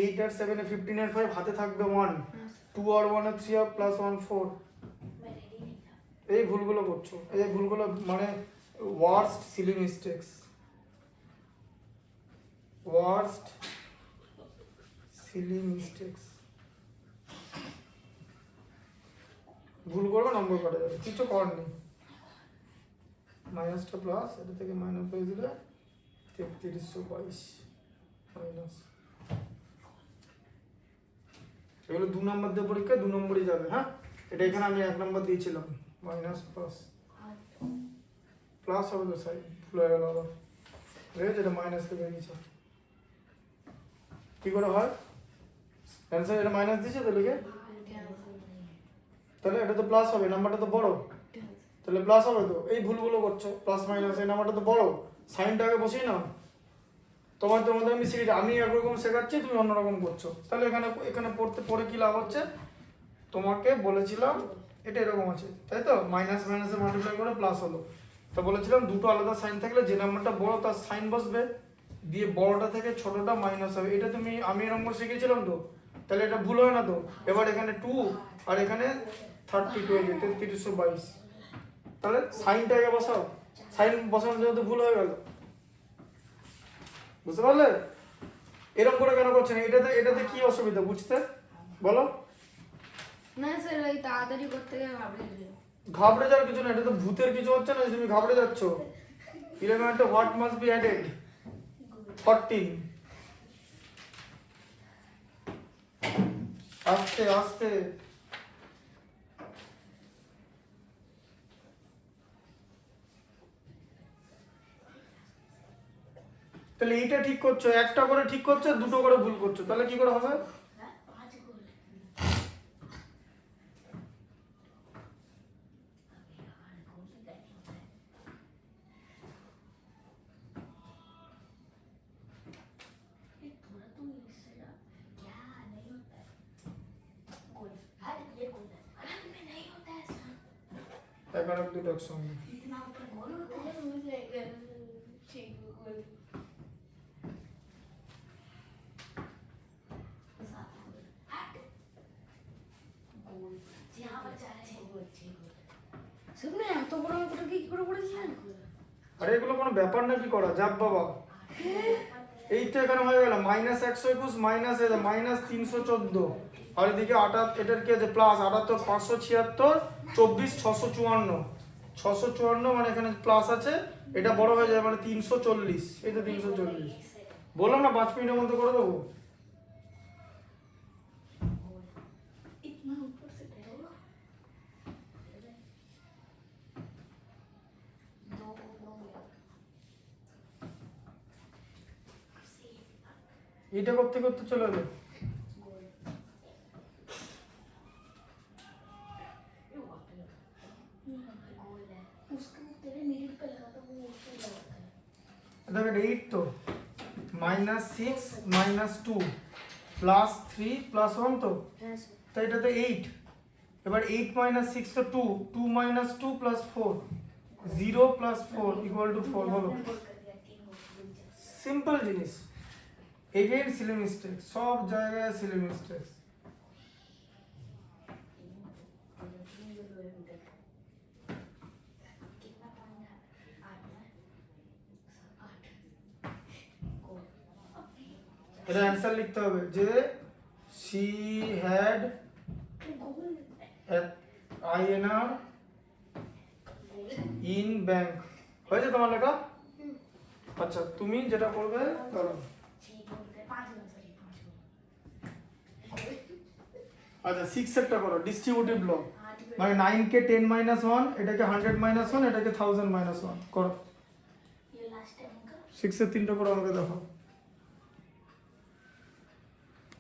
8 আর 7 এ 15 এর 5 হাতে থাকবে 1, 2 আর 1 আর 3 আর প্লাস 1 4, এই ভুলগুলো করছো, এই ভুলগুলো মানে worst silly mistakes, worst silly mistakes, ভুল করবে নম্বর কাটা যাবে, কিছু করার নেই, মাইনাসটা প্লাস, এটা থেকে মাইনাস হয়ে দিলে 3322 মাইনাস, এগুলো 2 নম্বর দিয়ে পরীক্ষা 2 নম্বরই যাবে, হ্যাঁ এটা এখানে আমি 1 নম্বর দিয়েছিলাম, মাইনাস প্লাস প্লাস হবে তো, সাইড ভুল হয়ে গেল আবার, ঠিক আছে, এটা মাইনাস থেকে বেরিয়েছে, কি করে হয়? অ্যান্সার এটা মাইনাস দিয়েছে তো লিখে, তাহলে এটা তো প্লাস হবে, নাম্বারটা তো বড়, তাহলে প্লাস হবে তো। এই ভুলগুলো করছো, প্লাস মাইনাস, এই নাম্বারটা তো বড়, সাইনটাকে বসেই নাও। তোমাদের আমি শিখেছি, আমি একরকম শেখাচ্ছি, তুমি অন্যরকম করছো, তাহলে এখানে এখানে পড়ে কি লাভ হচ্ছে? তোমাকে বলেছিলাম এটা এরকম আছে, তাই তো, মাইনাস মাইনাসে মাল্টিপ্লাই করে প্লাস হলো, তো বলেছিলাম দুটো আলাদা সাইন থাকলে যে নাম্বারটা বড় তার সাইন বসবে, দিয়ে বড়টা থেকে ছোটটা মাইনাস হবে। এটা আমি এরকম করে শিখেছিলাম তো, তাহলে এটা ভুল হয় না তো। এবার এখানে 2 আর এখানে 32 3322, তাহলে সাইনটাকে বসাও, সাইন বসানোর জন্য তো ভুল হয়ে গেল, বুঝতে পারলে? এরকম করে কেন করছেন? এটাতে কি অসুবিধা বুঝতে বলো? না স্যার এই তাড়াতাড়ি করতে গিয়ে ঘাবড়ে যাওয়ার কিছু না, এটা তো ভূতের কিছু হচ্ছে না, তুমি ঘাবড়ে যাচ্ছ। 11 হোয়াট মাস্ট বি অ্যাডেড 14, আস্তে আস্তে। তাহলে এইটা ঠিক করছো, একটা করে ঠিক করছো, দুটো করে ভুল করছো, তাহলে কি করে হবে? এগারো দুটো একসঙ্গে। শুনুন এত বড় অঙ্কটা কি করে করেছিলেন? আরে এগুলো কোনো ব্যাপার না, কি করা যাব বাবা। এই তো এখানে হয়ে গেল -121 মাইনাস -314, আর এদিকে 8 এটার কি আছে প্লাস 78 576 24 654, 654 মানে এখানে প্লাস আছে, এটা বড় হয়ে যায় মানে 340, এই তো 340। বললাম না 5 মিনিটের মধ্যে করে দেবো। এটা করতে করতে চলে যাবে। দেখো 8 তো -6 -2 +3 +1 তো, হ্যাঁ স্যার। তাই এটা তো 8। এবার 8 - 6 তো 2, 2 - 2 + 4, 0 + 4 = 4 হলো। সিম্পল জিনিস। এগেইন সিলি মিস্টেক, সব জায়গায় সিলি মিস্টেক। এটা অ্যান্সার লিখতে হবে যে she had INR in bank, হয়েছে তোমার লেখা? আচ্ছা তুমি যেটা করবে করো। আচ্ছা 6 একটা করো, ডিস্ট্রিবিউটিভ ল, মানে 9 কে 10 - 1, এটাকে 100 - 1, এটাকে 1000 - 1 করো। 6 এর 3টা করে আমাকে দেখো।